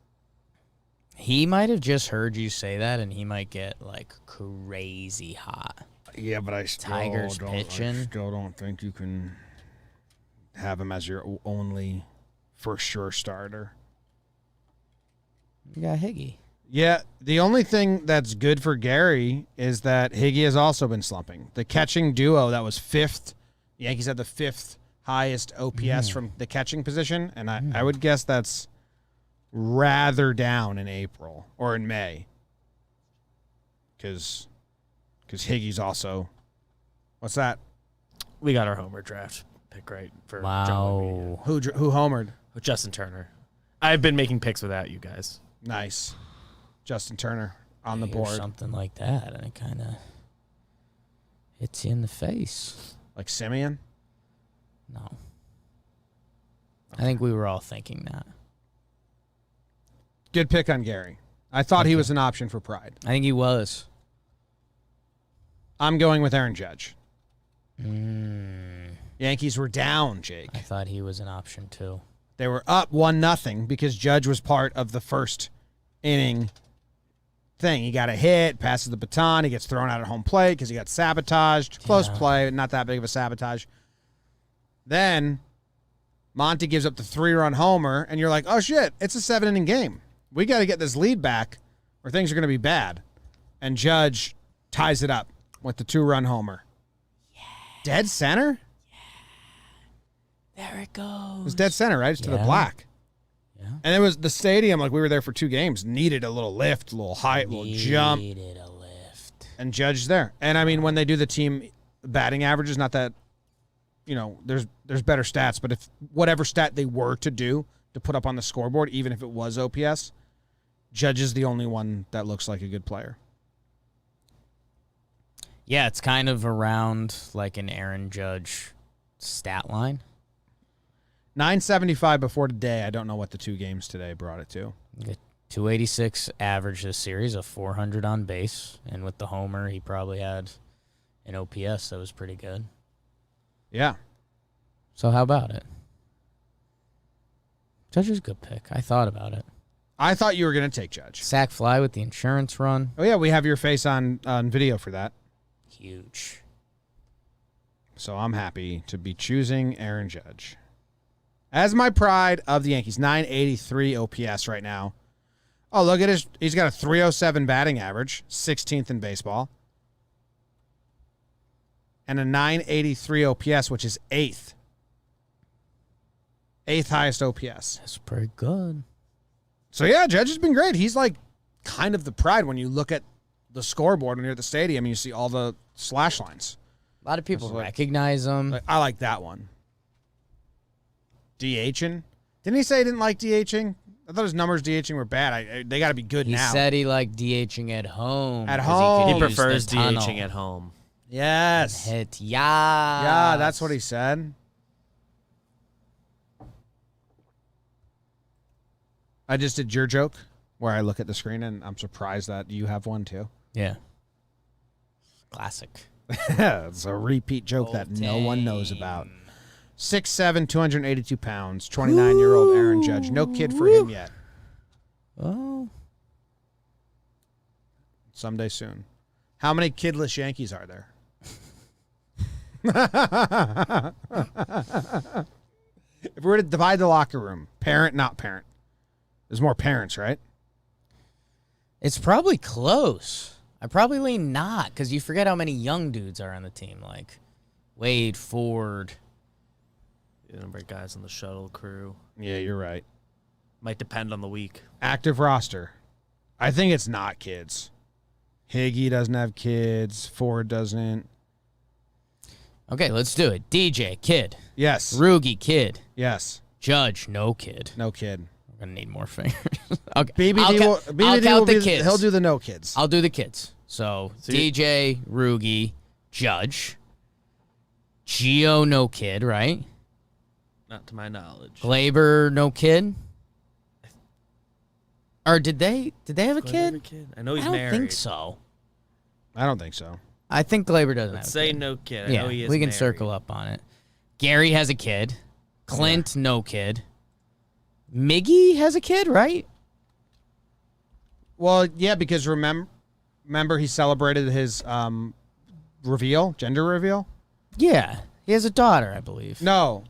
He might have just heard you say that, and he might get, like, crazy hot. Yeah, but I still Tigers don't, pitching. I still don't think you can have him as your only for sure starter. You got Higgy. Yeah, the only thing that's good for Gary is that Higgy has also been slumping. The catching duo that was 5th. The Yankees had the 5th highest OPS from the catching position, and I would guess that's rather down in April or in May. Because Higgy's also, what's that? We got our homer draft pick right for Wow. John Lee. Who homered? With Justin Turner. I've been making picks without you guys. Nice. Justin Turner on the Hear board. something like that, and it kind of hits you in the face. Like Simeon? No. I think we were all thinking that. Good pick on Gary. I thought he was an option for Pride. I think he was. I'm going with Aaron Judge. Mm, Yankees were down, Jake. I thought he was an option, too. They were up 1-0 because Judge was part of the first inning thing. He got a hit, passes the baton, he gets thrown out at home plate because he got sabotaged. Close play, not that big of a sabotage. Then Monty gives up the 3-run homer, and you're like, oh, shit, it's a 7-inning game. We got to get this lead back or things are going to be bad. And Judge ties it up with the 2-run homer. Yeah. Dead center? There it goes. It was dead center, right? It's to the Yeah. black. Yeah. And it was the stadium, like we were there for 2 games, needed a little lift, a little height, a little jump. Needed a lift. And Judge's there. And I mean, when they do the team batting averages, not that, there's better stats, but if whatever stat they were to do to put up on the scoreboard, even if it was OPS, Judge is the only one that looks like a good player. Yeah, it's kind of around like an Aaron Judge stat line. 975 before today. I don't know what the 2 games today brought it to. 286 average this series, a 400 on base, and with the homer, he probably had an OPS that was pretty good. Yeah. So how about it? Judge is a good pick. I thought about it. I thought you were going to take Judge. Sack fly with the insurance run. Oh, yeah, we have your face on video for that. Huge. So I'm happy to be choosing Aaron Judge as my pride of the Yankees. 983 OPS right now. Oh, look at his. He's got a 307 batting average, 16th in baseball. And a 983 OPS, which is 8th. 8th highest OPS. That's pretty good. So, yeah, Judge has been great. He's like kind of the pride when you look at the scoreboard when you're at the stadium and you see all the slash lines. A lot of people That's what- recognize him. I like that one. DHing? Didn't he say he didn't like DHing? I thought his numbers DHing were bad. They got to be good He now. said he liked DHing at home. At 'cause home. He, He could use prefers the tunnel. DHing at home. Yes. Hit. Yeah. Yeah, that's what he said. I just did your joke where I look at the screen and I'm surprised that you have one too. Yeah. Classic. It's a repeat joke that no one knows about. 6'7", 282 pounds, 29-year-old Aaron Judge. No kid for him yet. Oh. Someday soon. How many kidless Yankees are there? If we were to divide the locker room, parent, not parent. There's more parents, right? It's probably close. I probably lean not, because you forget how many young dudes are on the team, like Wade, Ford. Number of guys on the shuttle crew. Yeah, you're right. Might depend on the week. Active roster. I think it's not kids. Higgy doesn't have kids. Ford doesn't. Okay, let's do it. DJ, kid. Yes. Rugi, kid. Yes. Judge, no kid. No kid. We're going to need more fingers. Okay. BBD I'll count the kids. He'll do the no kids. I'll do the kids. So DJ, Rugi, Judge. Gio, no kid, right? Not to my knowledge. Glaber, no kid. Or did they have a kid? I know he's I don't married. think so. I don't think so. I think Glaber doesn't Let's have say a kid. no kid. I Yeah, know he is we can married. circle up on it. Gary has a kid. Clint, no kid. Miggy has a kid, right? Well, yeah, because remember he celebrated his gender reveal? Yeah. He has a daughter, I believe. No.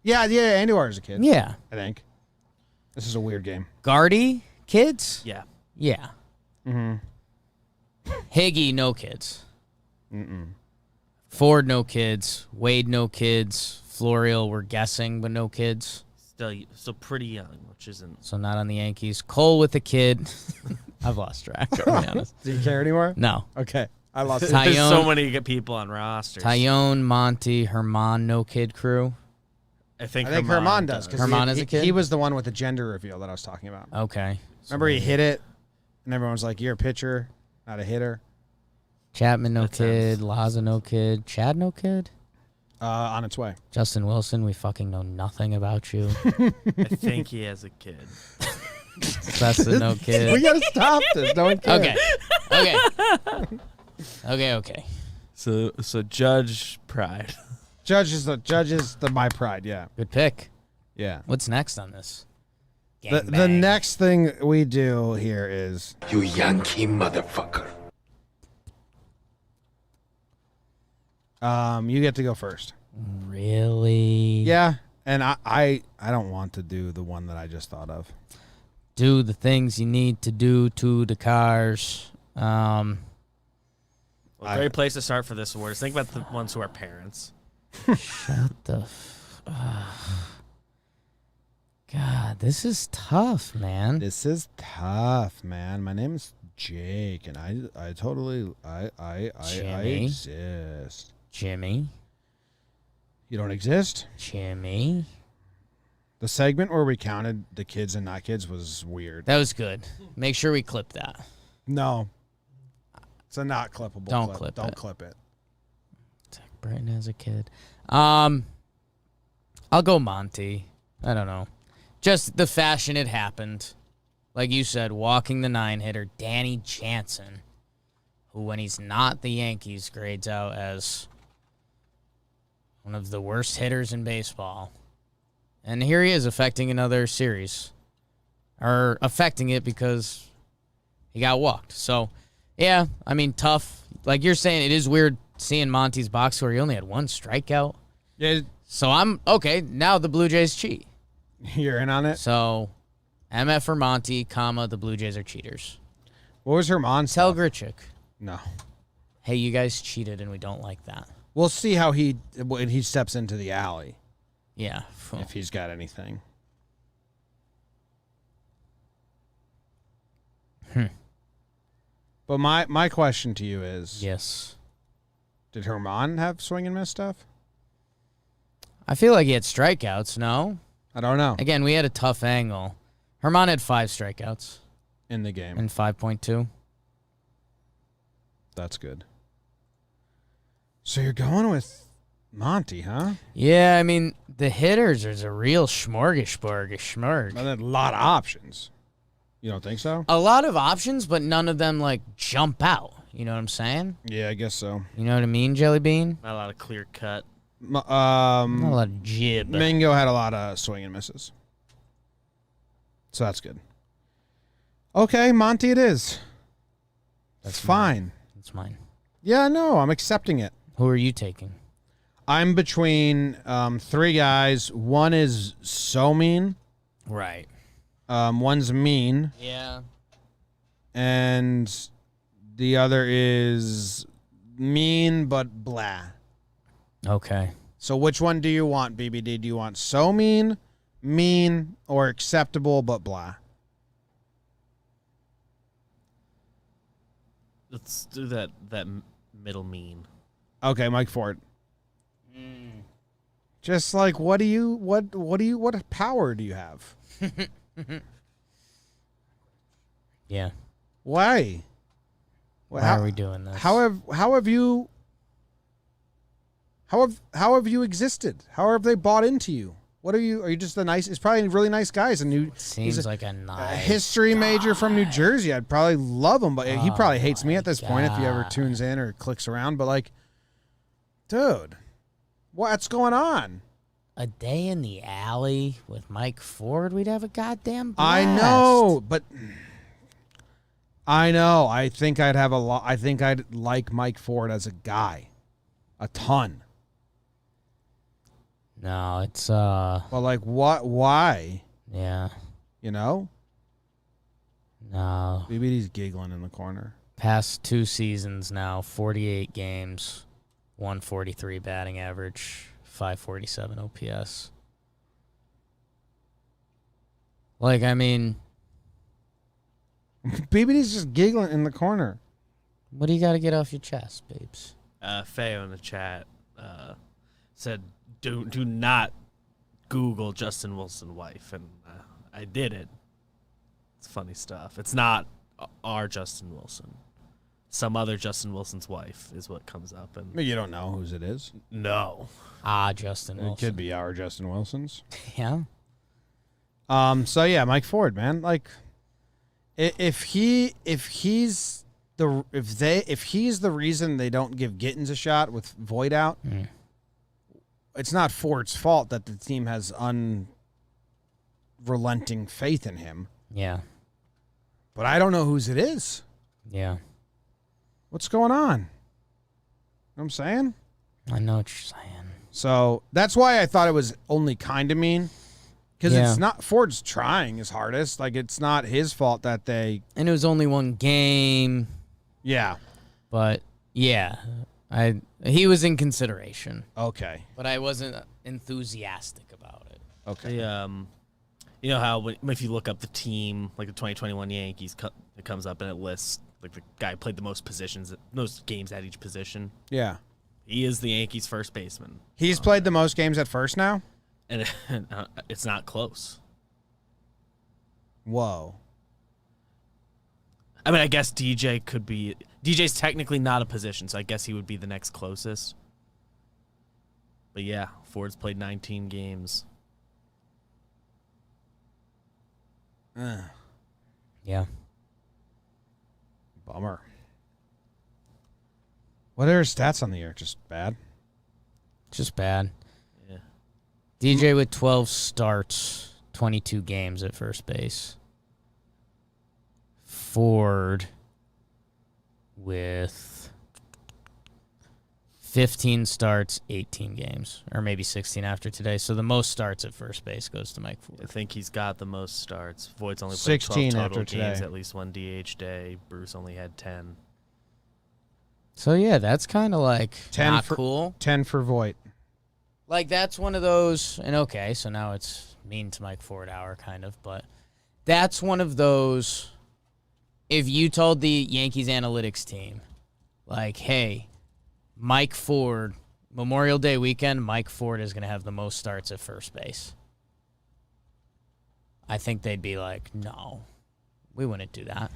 Yeah, Andy War's a kid. Yeah. I think. This is a weird game. Guardy, kids? Yeah. Yeah. Mm-hmm. Higgy, no kids. Ford, no kids. Wade, no kids. Florial, we're guessing, but no kids. Still pretty young, which isn't. So not on the Yankees. Cole with a kid. I've lost track, to be honest. Do you care anymore? No. Okay. I lost it. There's so Tyone, many good people on rosters. Tyone, Monty, Herman, no kid crew. I think Herman does. 'Cause Herman is a kid? He was the one with the gender reveal that I was talking about. Okay. Remember he hit it, and everyone was like, you're a pitcher, not a hitter. Chapman, no That kid. sounds- Laza, no kid. Chad, no kid. On its way. Justin Wilson, we fucking know nothing about you. I think he has a kid. That's a no We kid. gotta stop this. No one cares. Okay. So Judge Pride. Judge is the my pride. Yeah. Good pick. Yeah. What's next on this? The Gangbang. next thing we do here is You Yankee motherfucker. you get to go first. Really? Yeah. And I don't want to do the one that I just thought of. Do the things you need to do to the cars. Well, great place to start for this award is think about the ones who are parents. Shut the. God, this is tough, man. This is tough, man. My name is Jake, and I totally I Jimmy? exist. Jimmy. You don't exist? Jimmy. The segment where we counted the kids and not kids was weird. That was good. Make sure we clip that. No. It's a not clippable Don't clip. clip Don't it. clip it. Zach Britton has a kid. I'll go Monty. I don't know. Just the fashion it happened. Like you said, walking the 9-hitter, Danny Jansen, who when he's not the Yankees grades out as one of the worst hitters in baseball. And here he is affecting another series. Or affecting it because he got walked. So, yeah, I mean, tough. Like you're saying, it is weird seeing Monty's box score. He only had one strikeout. Yeah, So I'm, okay, now the Blue Jays cheat. you're in on it. So, MF or Monty, comma, the Blue Jays are cheaters. What was Herman's? Tell Grichuk, No. hey, you guys cheated and we don't like that. We'll see how when he steps into the alley, Yeah. if he's got anything. But my question to you is, Yes. did Herman have swing and miss stuff? I feel like he had strikeouts, no? I don't know. Again, we had a tough angle. Herman had 5 strikeouts In the game. and 5.2. That's good. So you're going with Monty, huh? Yeah, I mean, the hitters is a real smorgasbord. Well, there's a lot of options. You don't think so? A lot of options, but none of them, like, jump out. You know what I'm saying? Yeah, I guess so. You know what I mean, Jelly Bean? Not a lot of clear cut. Not a lot of jib. Mingo had a lot of swing and misses. So that's good. Okay, Monty it is. That's fine. That's mine. Yeah, no, I'm accepting it. Who are you taking? I'm between three guys. One is so mean. Right. One's mean. Yeah. And the other is mean but blah. Okay. So which one do you want, BBD? Do you want so mean, or acceptable but blah? Let's do that middle mean. Okay, Mike Ford. Just like, what power do you have? Yeah. Why? Why are we doing this? How have you existed? How have they bought into you? What are you just the nice? It's probably really nice guys. And Seems like a nice history major from New Jersey. I'd probably love him, but he probably hates me at this point if he ever God. tunes in or clicks around. But like, dude, what's going on? A day in the alley with Mike Ford, we'd have a goddamn blast. I know, but I think I'd have a lot. I think I'd like Mike Ford as a guy, a ton. No, it's But like, what? Why? yeah. You know, No. BBD's giggling in the corner. Past 2 seasons now, 48 games, 143 batting average, 547 OPS. Like, I mean, BBD's just giggling in the corner. what do you got to get off your chest, babes? Feo in the chat said, "Do not Google Justin Wilson wife," and I did it. It's funny stuff. It's not our Justin Wilson. Some other Justin Wilson's wife is what comes up, and You don't know whose it is. no. Justin Wilson. It could be our Justin Wilson's. Yeah. So yeah, Mike Ford, man. Like, if he's the reason they don't give Gittins a shot with Voit out, it's not Ford's fault that the team has unrelenting faith in him. Yeah. But I don't know whose it is. Yeah. What's going on? You know what I'm saying? I know what you're saying. So that's why I thought it was only kind of mean. Because Yeah. it's not Ford's trying his hardest. Like, it's not his fault that they. And it was only one game, Yeah. but yeah, he was in consideration, Okay. but I wasn't enthusiastic about it. Okay. You know how if you look up the team, like the 2021 Yankees, it comes up and it lists like the guy who played the most games at each position. Yeah. He is the Yankees' first baseman, He's played the most games at first now? and it's not close. Whoa. I mean, I guess DJ could be. DJ's technically not a position, so I guess he would be the next closest. But yeah, Ford's played 19 games. Yeah. Bummer. What are his stats on the year? Just bad? Just bad. Yeah. DJ with 12 starts, 22 games at first base. Ford with 15 starts, 18 games, or maybe 16 after today. So the most starts at first base goes to Mike I Ford. think he's got the most starts. Voigt's only played 16 12 total after games, today. at least one DH day. Bruce only had 10. So yeah, that's kind of like 10 not for- cool. 10 for Voit. Like, that's one of those, and okay, so now it's mean to Mike Ford hour, kind of, but that's one of those, if you told the Yankees analytics team, like, hey, Mike Ford, Memorial Day weekend, Mike Ford is going to have the most starts at first base, I think they'd be like, no, we wouldn't do that.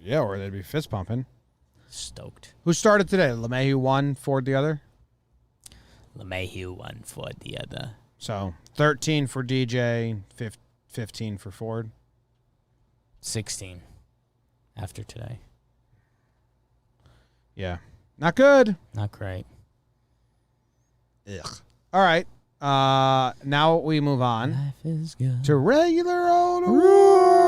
Yeah, or they'd be fist pumping. Stoked. Who started today? LeMahieu one, Ford the other? LeMahieu one for the other. So 13 for DJ, 15 for Ford. 16 after today. Yeah. Not good. Not great. Ugh. All right. Now we move on Life is good. to regular old awards.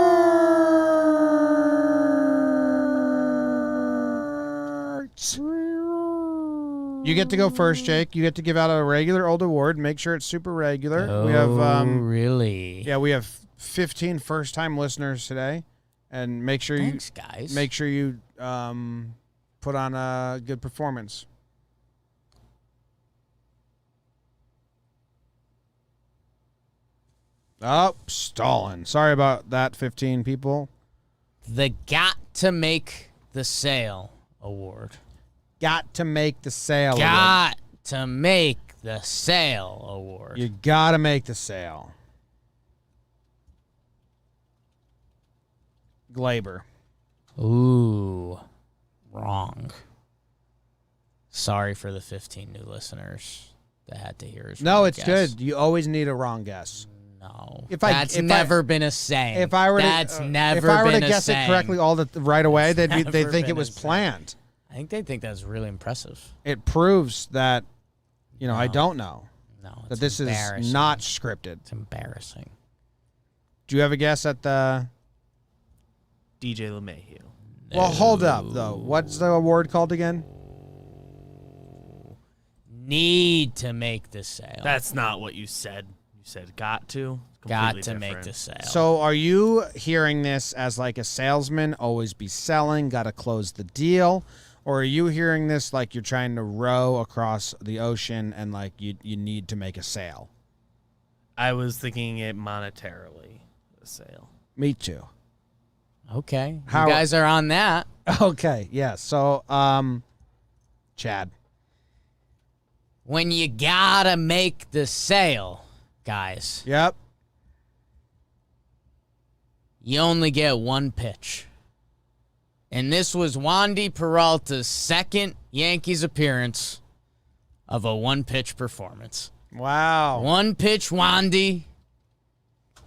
You get to go first, Jake. You get to give out a regular old award. Make sure it's super regular. Oh, We have really? yeah, we have 15 first-time listeners today, and make sure Thanks, guys. you put on a good performance. Oh, stalling. Sorry about that, 15 people. The Got to Make the Sale Award. Got to make the sale. Got to Make the Sale Award. You got to make the sale. Glaber. Ooh, wrong. Sorry for the 15 new listeners that had to hear his No, wrong it's guess. good. You always need a wrong guess. No, If that's never been a saying. If I were that's to, never if I were been to a guess saying. it correctly right away, they'd never think it been was a saying. planned. I think they think that's really impressive. It proves that, I No. don't know No, that it's this is embarrassing. not scripted. It's embarrassing. Do you have a guess at the? DJ LeMahieu. Well, hold up though. What's the award called again? Need to make the sale. That's not what you said. You said got to. Got Completely to make different. the sale. So, are you hearing this as like a salesman, always be selling, got to close the deal, or are you hearing this like you're trying to row across the ocean and like you need to make a sale? I was thinking it monetarily, the sale. Me too. okay, How- you guys are on that. Okay, yeah. So, Chad. When you gotta make the sale, guys, Yep. you only get one pitch. And this was Wandy Peralta's second Yankees appearance of a one-pitch performance. Wow. One pitch, Wandy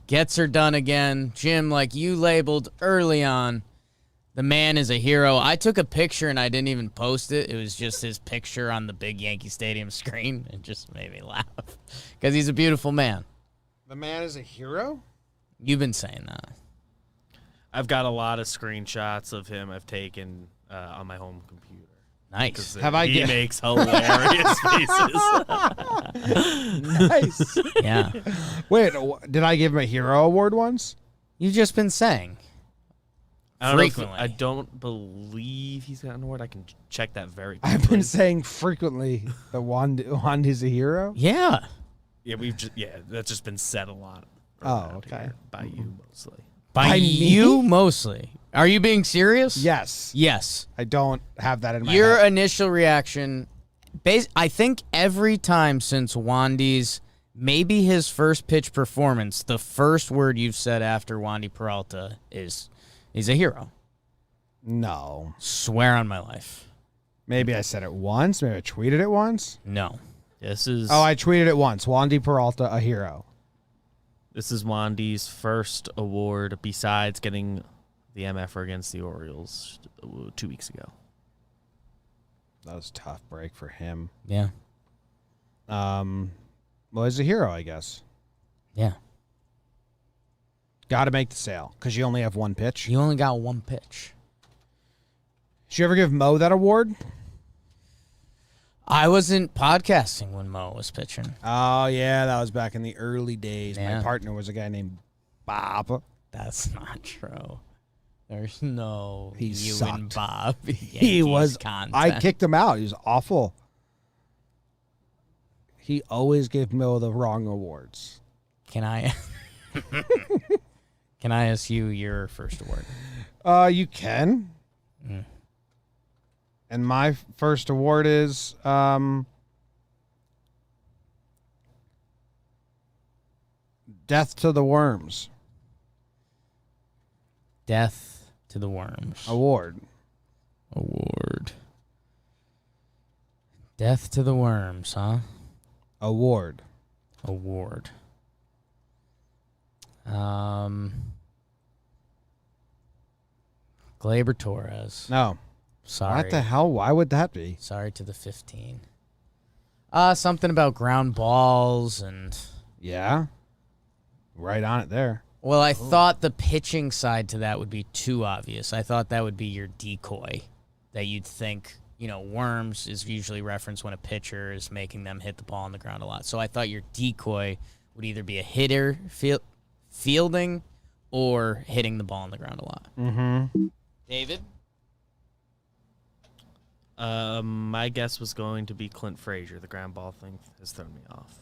gets her done again. Jim, like you labeled early on, the man is a hero. I took a picture and I didn't even post it. It was just his picture on the big Yankee Stadium screen. It just made me laugh because he's a beautiful man. The man is a hero? You've been saying that. I've got a lot of screenshots of him I've taken on my home computer. Nice. He makes hilarious faces. Nice. Yeah. Wait, did I give him a hero award once? You've just been saying. I don't know if- Frequently. I don't believe he's got an award. I can check that very quickly. I've been saying frequently that Wandy's a hero. Yeah. Yeah, that's just been said a lot. Oh, around okay. here by you mostly. By By me? you mostly. Are you being serious? Yes. Yes. I don't have that in my Your head. initial reaction, I think every time since Wandy's, maybe his first pitch performance, the first word you've said after Wandy Peralta is, he's a hero. No. Swear on my life. Maybe I said it once. Maybe I tweeted it once. No. This is Oh, I tweeted it once. Wandy Peralta, a hero. this is Wandy's first award besides getting the MFer against the Orioles 2 weeks ago. That was a tough break for him. Yeah. Well, he's a hero, I guess. Yeah. Got to make the sale because you only have one pitch. You only got one pitch. Did you ever give Mo that award? I wasn't podcasting when Mo was pitching. Oh, yeah. That was back in the early days. Yeah. My partner was a guy named Bob. That's not true. There's no He you sucked. and Bob. He Yankees was. content. I kicked him out. He was awful. He always gave Mo the wrong awards. Can I? Can I ask you your first award? You can. Mm. And my first award is Death to the Worms Death to the Worms award. award. Death to the Worms, huh? Award. Award. Glaber Torres. No. Sorry. What the hell? Why would that be? Sorry to the 15. Something about ground balls and... Yeah. Right on it there. Well, I thought the pitching side to that would be too obvious. I thought that would be your decoy that you'd think, worms is usually referenced when a pitcher is making them hit the ball on the ground a lot. So I thought your decoy would either be a hitter fielding or hitting the ball on the ground a lot. Mm-hmm. David? My guess was going to be Clint Frazier. The ground ball thing has thrown me off.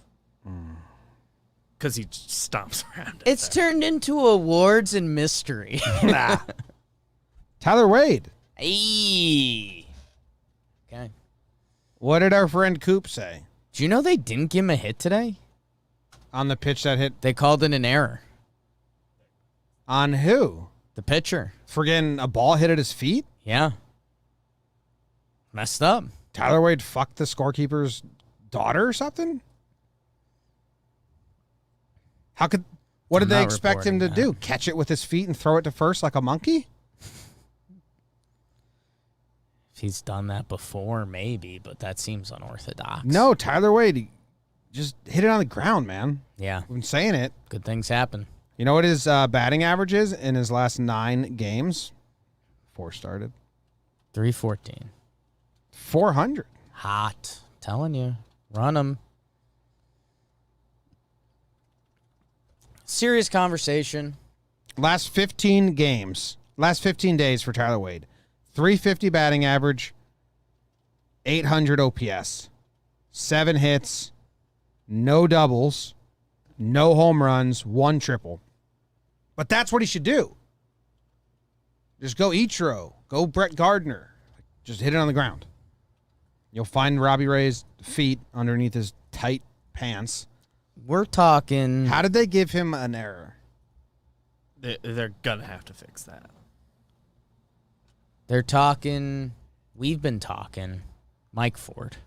Because he just stomps around. It's turned into awards and mystery. Nah. Tyler Wade. Hey. Okay. What did our friend Coop say? Do you know they didn't give him a hit today? On the pitch that hit? They called it an error. On who? The pitcher. For getting a ball hit at his feet? Yeah. Messed up. Tyler Wade fucked the scorekeeper's daughter or something? What did they expect him to do? Catch it with his feet and throw it to first like a monkey? If he's done that before, maybe, but that seems unorthodox. No, Tyler Wade, he just hit it on the ground, man. Yeah. I've been saying it. Good things happen. You know what his batting average is in his last 9 games? 4 started. 314. 400. Hot. Telling you. Run them. Serious conversation. Last 15 games. Last 15 days for Tyler Wade. 350 batting average. 800 OPS. 7 hits. No doubles. No home runs. 1 triple. But that's what he should do. Just go Ichiro. Go Brett Gardner. Just hit it on the ground. You'll find Robbie Ray's feet underneath his tight pants. We're talking. How did they give him an error? They're going to have to fix that. They're talking. We've been talking. Mike Ford.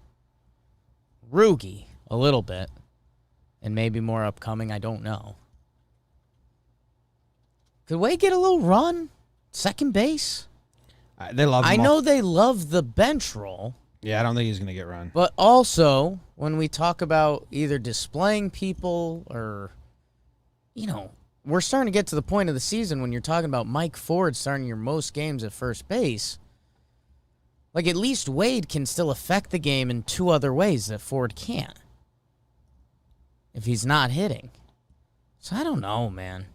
Rugi, a little bit. And maybe more upcoming. I don't know. Could Wade get a little run? Second base? They love him. I know they love the bench role. Yeah, I don't think he's going to get run. But also, when we talk about either displaying people or, we're starting to get to the point of the season when you're talking about Mike Ford starting your most games at first base. Like, at least Wade can still affect the game in 2 other ways that Ford can't. If he's not hitting. So I don't know, man.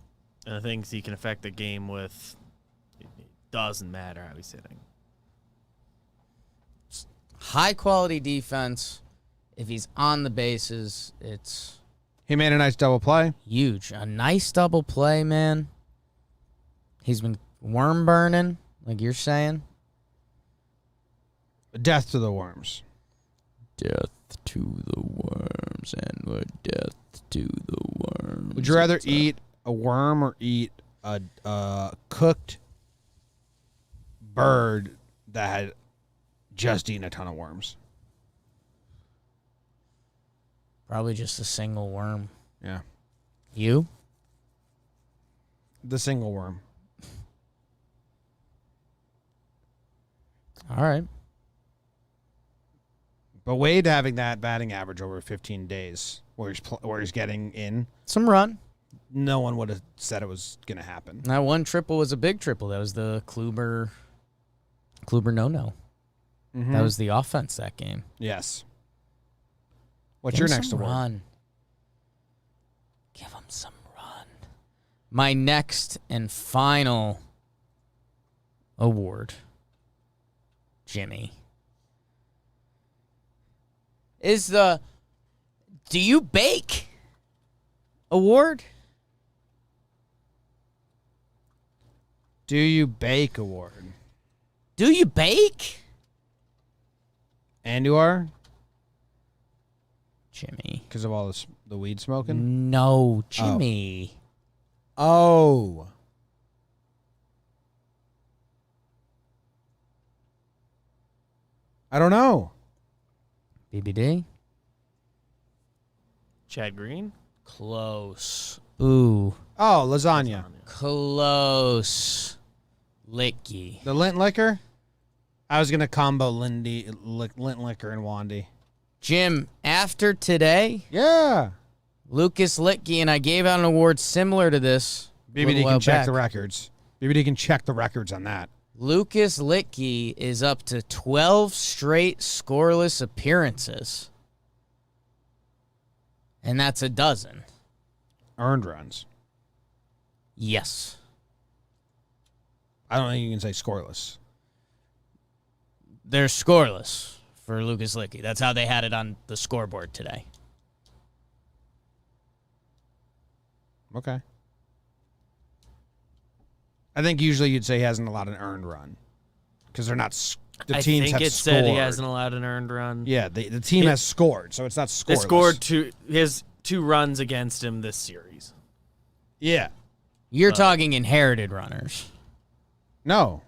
And the things he can affect the game with, it doesn't matter how he's hitting. High-quality defense. If he's on the bases, it's He made a nice double play. huge. A nice double play, man. He's been worm burning, like you're saying. Death to the worms. Death to the worms, and we're death to the worms. Would you rather eat a worm or eat a cooked bird that had just eaten a ton of worms? Probably just a single worm. Yeah. You? The single worm. All right. But Wade having that batting average over 15 days where he's getting in, Some run. no one would have said it was going to happen. That one triple was a big triple. That was the Kluber no-no. Mm-hmm. That was the offense that game. Yes. What's Give your him next some award? run. Give him some run. My next and final award, Jimmy, is the Do You Bake award. Do You Bake award. Do you bake? And you are? Jimmy. Because of all the weed smoking? No, Jimmy. Oh. I don't know. BBD? Chad Green? Close. Ooh. Oh, lasagna. Close. Licky. The lint liquor? I was going to combo lint liquor and Wandy. Jim, after today, Yeah. Lucas Litke, and I gave out an award similar to this. BBD can check the records. BBD can check the records on that. Lucas Litke is up to 12 straight scoreless appearances. And that's a dozen. Earned runs. Yes. I don't think you can say scoreless. They're scoreless for Lucas Litke. That's how they had it on the scoreboard today. Okay. I think usually you'd say he hasn't allowed an earned run because they're not. The teams I think have it scored. said he hasn't allowed an earned run. Yeah, the team has scored, so it's not scoreless. They scored his 2 runs against him this series. Yeah. You're talking inherited runners. No.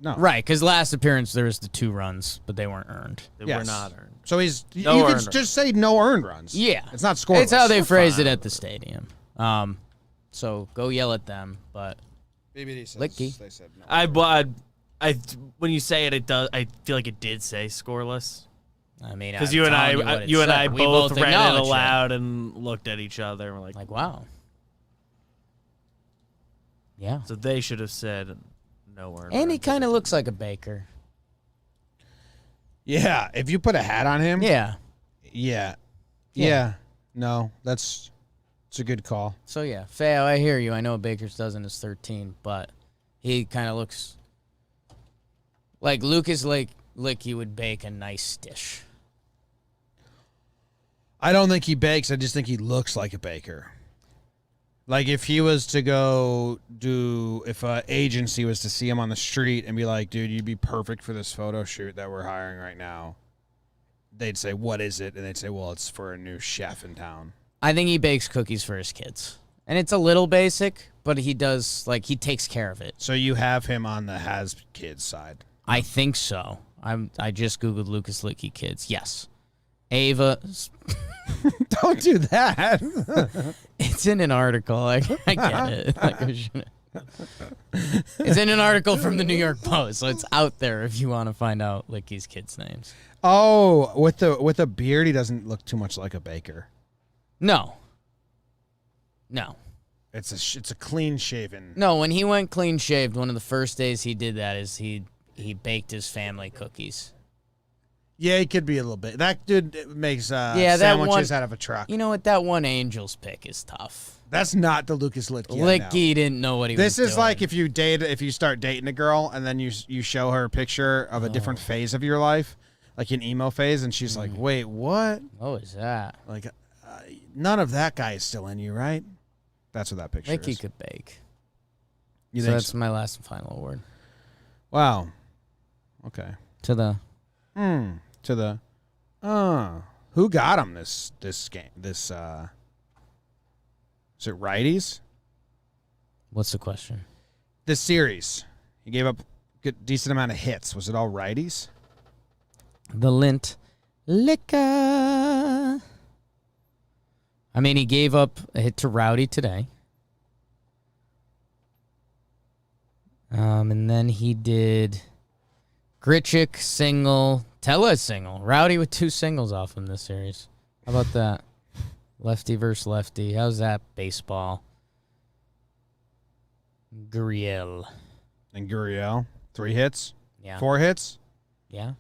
No. Right, because last appearance there was the 2 runs, but they weren't earned. They Yes. were not earned. So he's. No you earned could just say no earned runs. Yeah. It's not scoreless. It's how they phrased fine. it at the stadium. So go yell at them, but BBD says Litke. they said no. I when you say it, it does. I feel like it did say scoreless I mean, because I'm you and telling what I, it you and said. I We both read it acknowledge aloud and looked at each other and we're like, Wow. Yeah. so they should have said no earned. And he run. kind of looks like a baker. Yeah, if you put a hat on him. Yeah. Yeah. Yeah. Yeah. No, it's a good call. So, yeah. Feo, I hear you. I know a baker's dozen is 13, but he kind of looks like Lucas Litke would bake a nice dish. I don't think he bakes. I just think he looks like a baker. Like if he was to go if an agency was to see him on the street and be like, dude, you'd be perfect for this photo shoot that we're hiring right now. They'd say, what is it? And they'd say, well, it's for a new chef in town. I think he bakes cookies for his kids. And it's a little basic, but he does, he takes care of it. So you have him on the has kids side. I think so. I just Googled Lucas Litke kids. Yes. Ava. Don't do that. It's in an article. I get it. It's in an article from the New York Post, so it's out there if you want to find out Litke's kids' names. Oh, with a beard, he doesn't look too much like a baker. No. It's a clean shaven. No, when he went clean shaved, one of the first days he did that is he baked his family cookies. Yeah, he could be a little bit. That dude makes that sandwiches one- out of a truck. You know what? That one Angels pick is tough. That's not the Lucas Litke. I know. Litke didn't know what he was This is doing. like if you start dating a girl and then you show her a picture of a different phase of your life, like an emo phase, and she's like, "Wait, what? What was that? Like, none of that guy is still in you, right?" That's what that picture Litke is. could bake. You So think? that's my last and final award. Wow. Okay. To the To the. Who got him this game? Is it righties? what's the question? This series, he gave up decent amount of hits. Was it all righties? The lint liquor. I mean, he gave up a hit to Rowdy today. And then he did Grichuk single, Tellez single. Rowdy with 2 singles off him this series. How about that? Lefty versus lefty. How's that baseball? Gurriel. And Gurriel, 3 hits, Yeah. 4 hits. Yeah.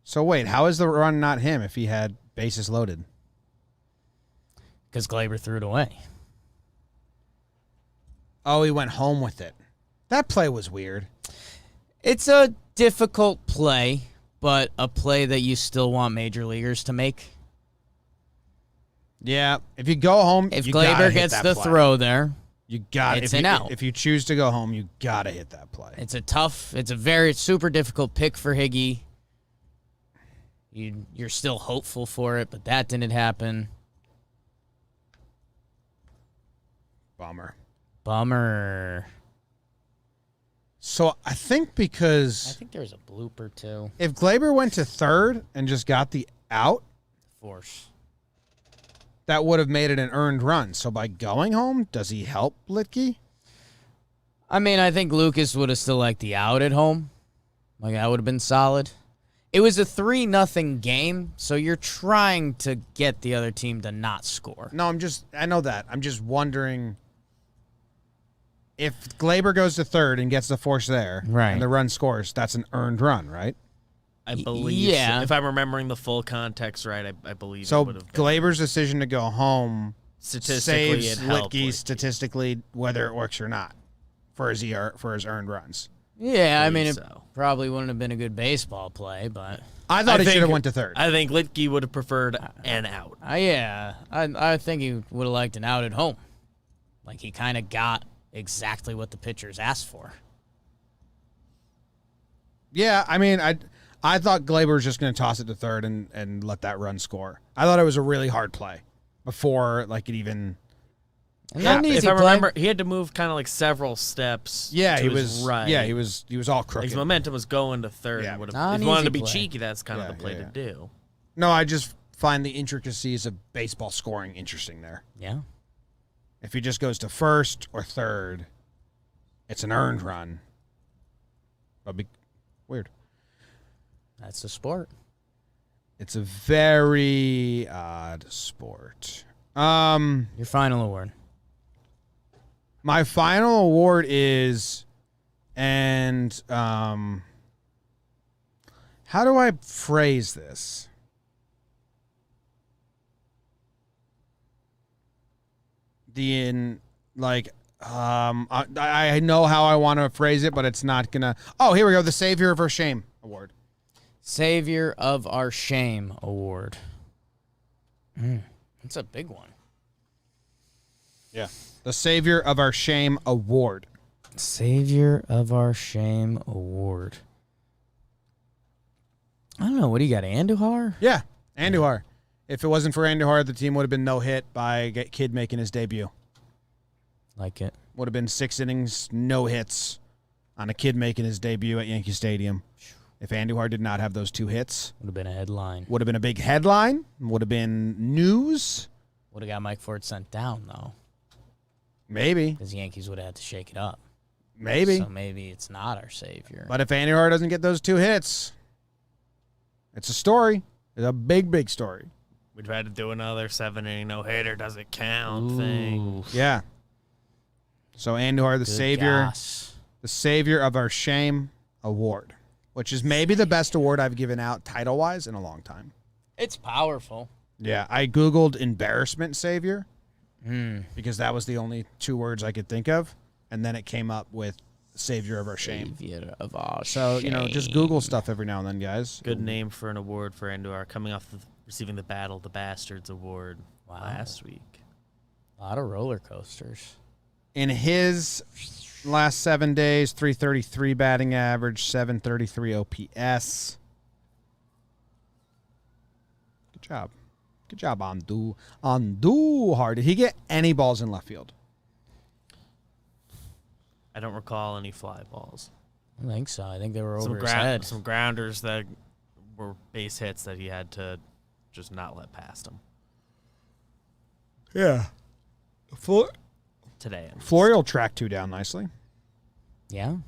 So wait, how is the run not him if he had bases loaded? Because Glaber threw it away. Oh, he went home with it. That play was weird. It's a difficult play, but a play that you still want major leaguers to make. Yeah, if you go home, If you gotta Glaber hit gets that the play. throw there, You got it's if an you, out. If you choose to go home, you gotta hit that play. it's a very super difficult pick for Higgy. You're still hopeful for it, but that didn't happen. Bummer. So I think I because think there's a blooper too. if Glaber went to third and just got the out, Force. that would have made it an earned run. So by going home, does he help Litke? I mean, I think Lucas would have still liked the out at home. Like, that would have been solid. It was a 3-0 game, so you're trying to get the other team to not score. No, I know that. I'm just wondering if Glaber goes to third and gets the force there, Right. and the run scores, that's an earned run, right? I believe. yeah. If I'm remembering the full context right, I believe So it would have been. Glaber's decision to go home Statistically, saves it helped Litke Litke. statistically, whether it works or not, for his earned runs. Yeah, I mean, it so. probably wouldn't have been a good baseball play, but I thought he think- should have went to third. I think Litke would have preferred an out. I think he would have liked an out at home. Like, he kind of got exactly what the pitchers asked for. Yeah, I mean, I thought Glaber was just going to toss it to third and let that run score. I thought it was a really hard play before, like, it even. And not an If easy I play. remember, he had to move kind of like several steps. Yeah, to he his was. right. Yeah, he was all Like, crooked. his momentum was going to third. Yeah. and would've- Not if an you wanted easy to be play. cheeky, that's kind Yeah, of the play yeah, to yeah. do. No, I just find the intricacies of baseball scoring interesting there. Yeah. If he just goes to first or third, it's an earned run. That'd be weird. That's the sport. It's a very odd sport. Your final award. My final award is, and how do I phrase this? I know how I want to phrase it, but it's not gonna. Oh, here we go. The Savior of Our Shame Award. Savior of Our Shame Award. That's a big one. Yeah. The Savior of Our Shame Award. Savior of Our Shame Award. I don't know. What do you got, Andujar? Yeah, Andujar. If it wasn't for Andujar, the team would have been no hit by Kid making his debut. Like it. Would have been 6 innings, no hits on a Kid making his debut at Yankee Stadium. If Andujar did not have those 2 hits, Would have been a headline. would have been a big headline, would have been news, Would have got Mike Ford sent down, though, maybe, because the Yankees would have had to shake it up. maybe. So maybe it's not our savior. But if Andujar doesn't get those 2 hits, it's a story. It's a big, big story. We tried to do another 7-inning no-hitter, does it count thing. Yeah. So Andujar, the Good savior, gosh. the Savior of Our Shame Award, which is maybe the best award I've given out title-wise in a long time. It's powerful. Yeah, I Googled embarrassment savior because that was the only 2 words I could think of, and then it came up with Savior of Our Shame. Savior of our So, just Google stuff every now and then, guys. Good name for an award for Andujar, coming off of receiving the Battle of the Bastards award last week. A lot of roller coasters. In his last 7 days, 333 batting average, 733 OPS. Good job. Good job, Andujar. Did he get any balls in left field? I don't recall any fly balls. I think so. I think they were over his head. Some grounders that were base hits that he had to just not let past him Yeah. today. Florial tracked 2 down nicely. Yeah.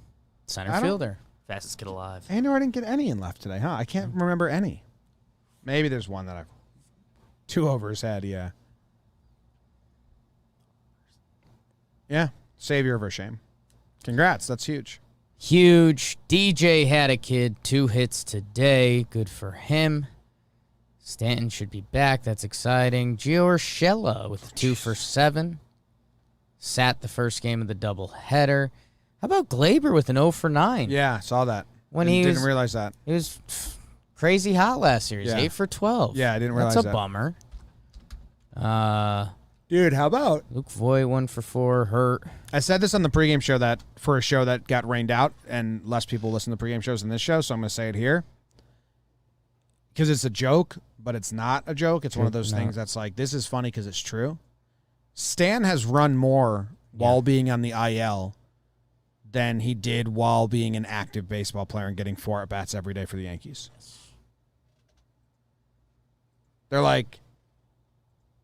Center I don't- fielder. Fastest kid alive. Andujar didn't get any in left today, huh? I can't remember any. Maybe there's one that I've 2 over his head, yeah. Yeah. Savior of Our Shame. Congrats. That's huge. Huge. DJ had a kid. 2 hits today. Good for him. Stanton should be back. That's exciting. Gio Urshela with 2 for 7. Sat the first game of the doubleheader. How about Glaber with an 0 for 9? Yeah, saw that. When he didn't was- realize that. It was crazy hot last series. Yeah. 8 for 12. Yeah, I didn't realize That's a that. bummer. Dude, how about? Luke Voit 1 for 4. Hurt. I said this on the pregame show that for a show that got rained out and less people listen to pregame shows than this show, so I'm going to say it here. Because it's a joke, but it's not a joke. It's one of those No. things that's like, this is funny because it's true. Stan has run more while being on the IL than he did while being an active baseball player and getting 4 at-bats every day for the Yankees. They're like,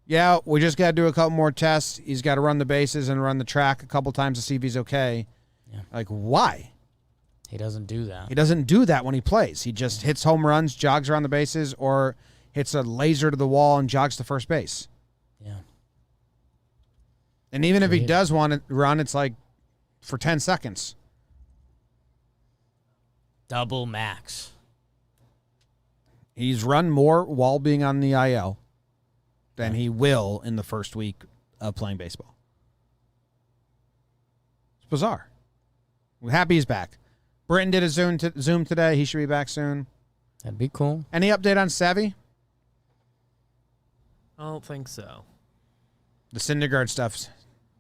yeah, we just got to do a couple more tests. He's got to run the bases and run the track a couple times to see if he's okay. Yeah. Like, why? He doesn't do that. He doesn't do that when he plays. He just hits home runs, jogs around the bases, or hits a laser to the wall and jogs to first base. Yeah. And even if he does want to run, it's like for 10 seconds. Double max. He's run more while being on the IL than he will in the first week of playing baseball. It's bizarre. We're happy he's back. Britton did a Zoom today. He should be back soon. That'd be cool. Any update on Sevy? I don't think so. The Syndergaard stuff's a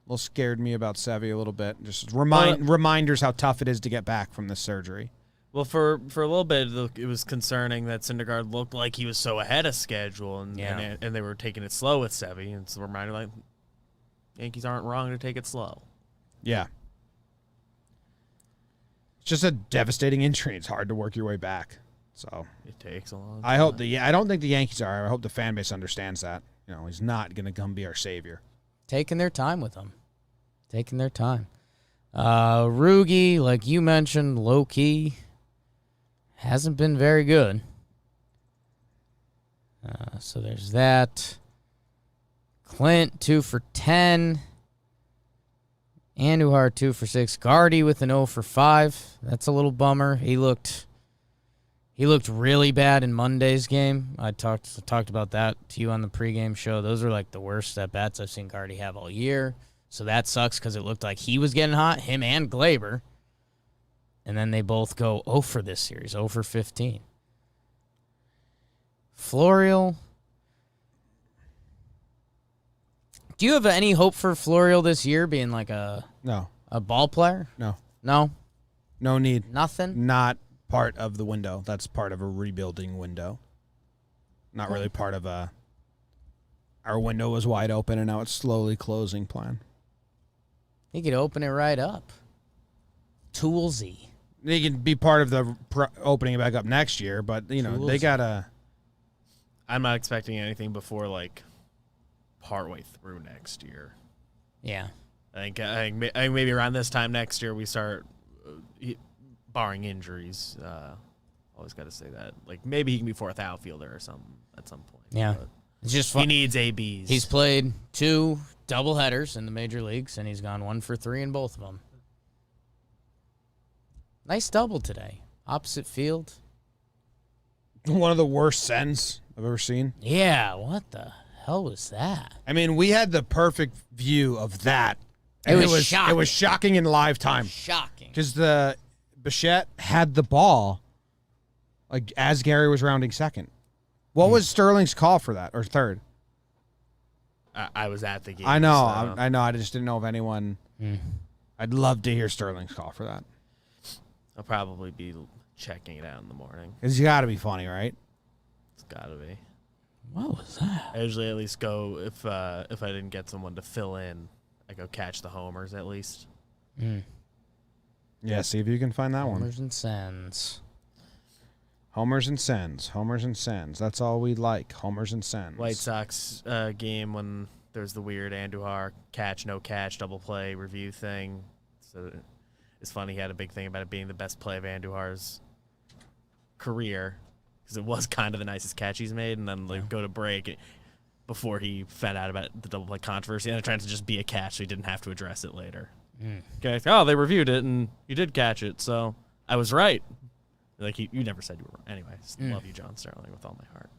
little scared me about Sevy a little bit. Just reminders how tough it is to get back from this surgery. Well, for a little bit, it was concerning that Syndergaard looked like he was so ahead of schedule, and they were taking it slow with Sevy. And it's a reminder, like, Yankees aren't wrong to take it slow. Yeah. It's just a devastating injury. It's hard to work your way back. So It takes a long time. I don't think the Yankees are. I hope the fan base understands that. You know, he's not going to come be our savior. Taking their time with him. Taking their time. Rugi, like you mentioned, low-key, hasn't been very good. So there's that. Clint, 2 for 10. Andujar, 2 for 6. Gardy with an 0 for 5. That's a little bummer. He looked really bad in Monday's game. I talked about that to you on the pregame show. Those are like the worst at-bats I've seen Gardy have all year. So that sucks because it looked like he was getting hot, him and Glaber. And then they both go 0 for this series, 0 for 15. Florial. Do you have any hope for Florial this year being like a ball player? No. No? No need. Nothing? Not part of the window. That's part of a rebuilding window. Not really part of our window was wide open and now it's slowly closing plan. He could open it right up. Toolsy. They can be part of the opening it back up next year, but, you know, they got to... I'm not expecting anything before, like, partway through next year. Yeah. I think maybe around this time next year we start, barring injuries. Always got to say that. Like, maybe he can be fourth outfielder or something at some point. Yeah. But It's just fun. he needs ABs. He's played 2 doubleheaders in the major leagues, and he's gone 1 for 3 in both of them. Nice double today. Opposite field. One of the worst sends I've ever seen. Yeah, what the hell was that? I mean, we had the perfect view of that. It And was shocking. It was shocking in live time. Shocking. Because the Bichette had the ball like as Gary was rounding second. What was Sterling's call for that, or third? I was at the game. I know. so- I know. I just didn't know if anyone. I'd love to hear Sterling's call for that. I'll probably be checking it out in the morning. It's got to be funny, right? It's got to be. What was that? I usually at least go if I didn't get someone to fill in, I go catch the homers at least. Yeah, see if you can find that one. Homers and sends. Homers and sends. Homers and sends. That's all we like. Homers and sends. White Sox game when there's the weird Andujar catch, no catch, double play review thing. So it's funny. He had a big thing about it being the best play of Andujar's career because it was kind of the nicest catch he's made. And then go to break before he found out about the double play controversy and trying to just be a catch so he didn't have to address it later. Okay, oh, they reviewed it and you did catch it, so I was right. Like you never said you were wrong. Anyway, love you, John Sterling, with all my heart.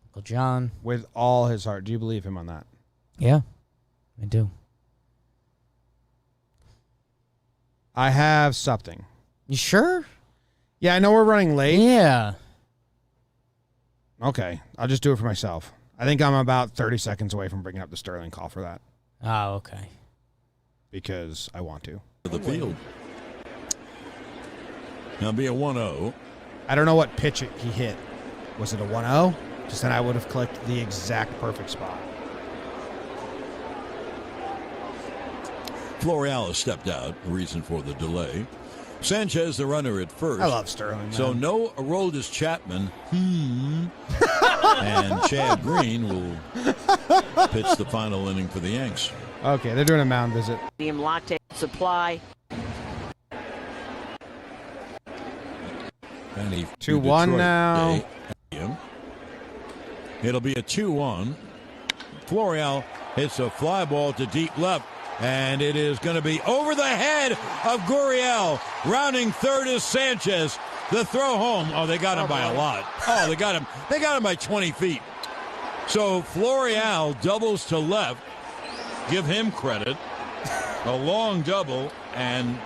Uncle John. With all his heart. Do you believe him on that? Yeah, I do. I have something. You sure? Yeah, I know we're running late. Yeah. Okay, I'll just do it for myself. I think I'm about 30 seconds away from bringing up the Sterling call for that Oh, okay. because I want to. The field. Now be a 1-0. I don't know what pitch he hit. Was it a 1-0? Just then I would have clicked the exact perfect spot. Florial has stepped out. Reason for the delay. Sanchez, the runner at first. I love Sterling. Man. So no Aroldis Chapman. And Chad Green will pitch the final inning for the Yanks. Okay, they're doing a mound visit. Latte supply. And he 2-1 now. It'll be a 2-1. Florial hits a fly ball to deep left, and it is going to be over the head of Gurriel. Rounding third is Sanchez. The throw home. Oh, they got him by a lot. Oh, they got him. They got him by 20 feet. So Florial doubles to left. Give him credit. A long double, and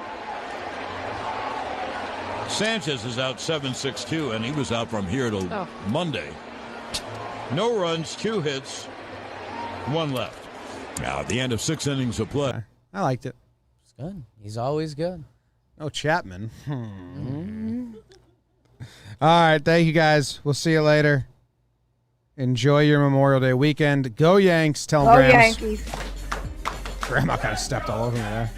Sanchez is out 7-6-2, and he was out from here till Monday. No runs, 2 hits, 1 left. Now, at the end of 6 innings of play. I liked it. It's good. He's always good. No Chapman. All right, thank you guys. We'll see you later. Enjoy your Memorial Day weekend. Go Yanks. Tell them Go Grams. Yankees. Grandma kind of stepped all over me there.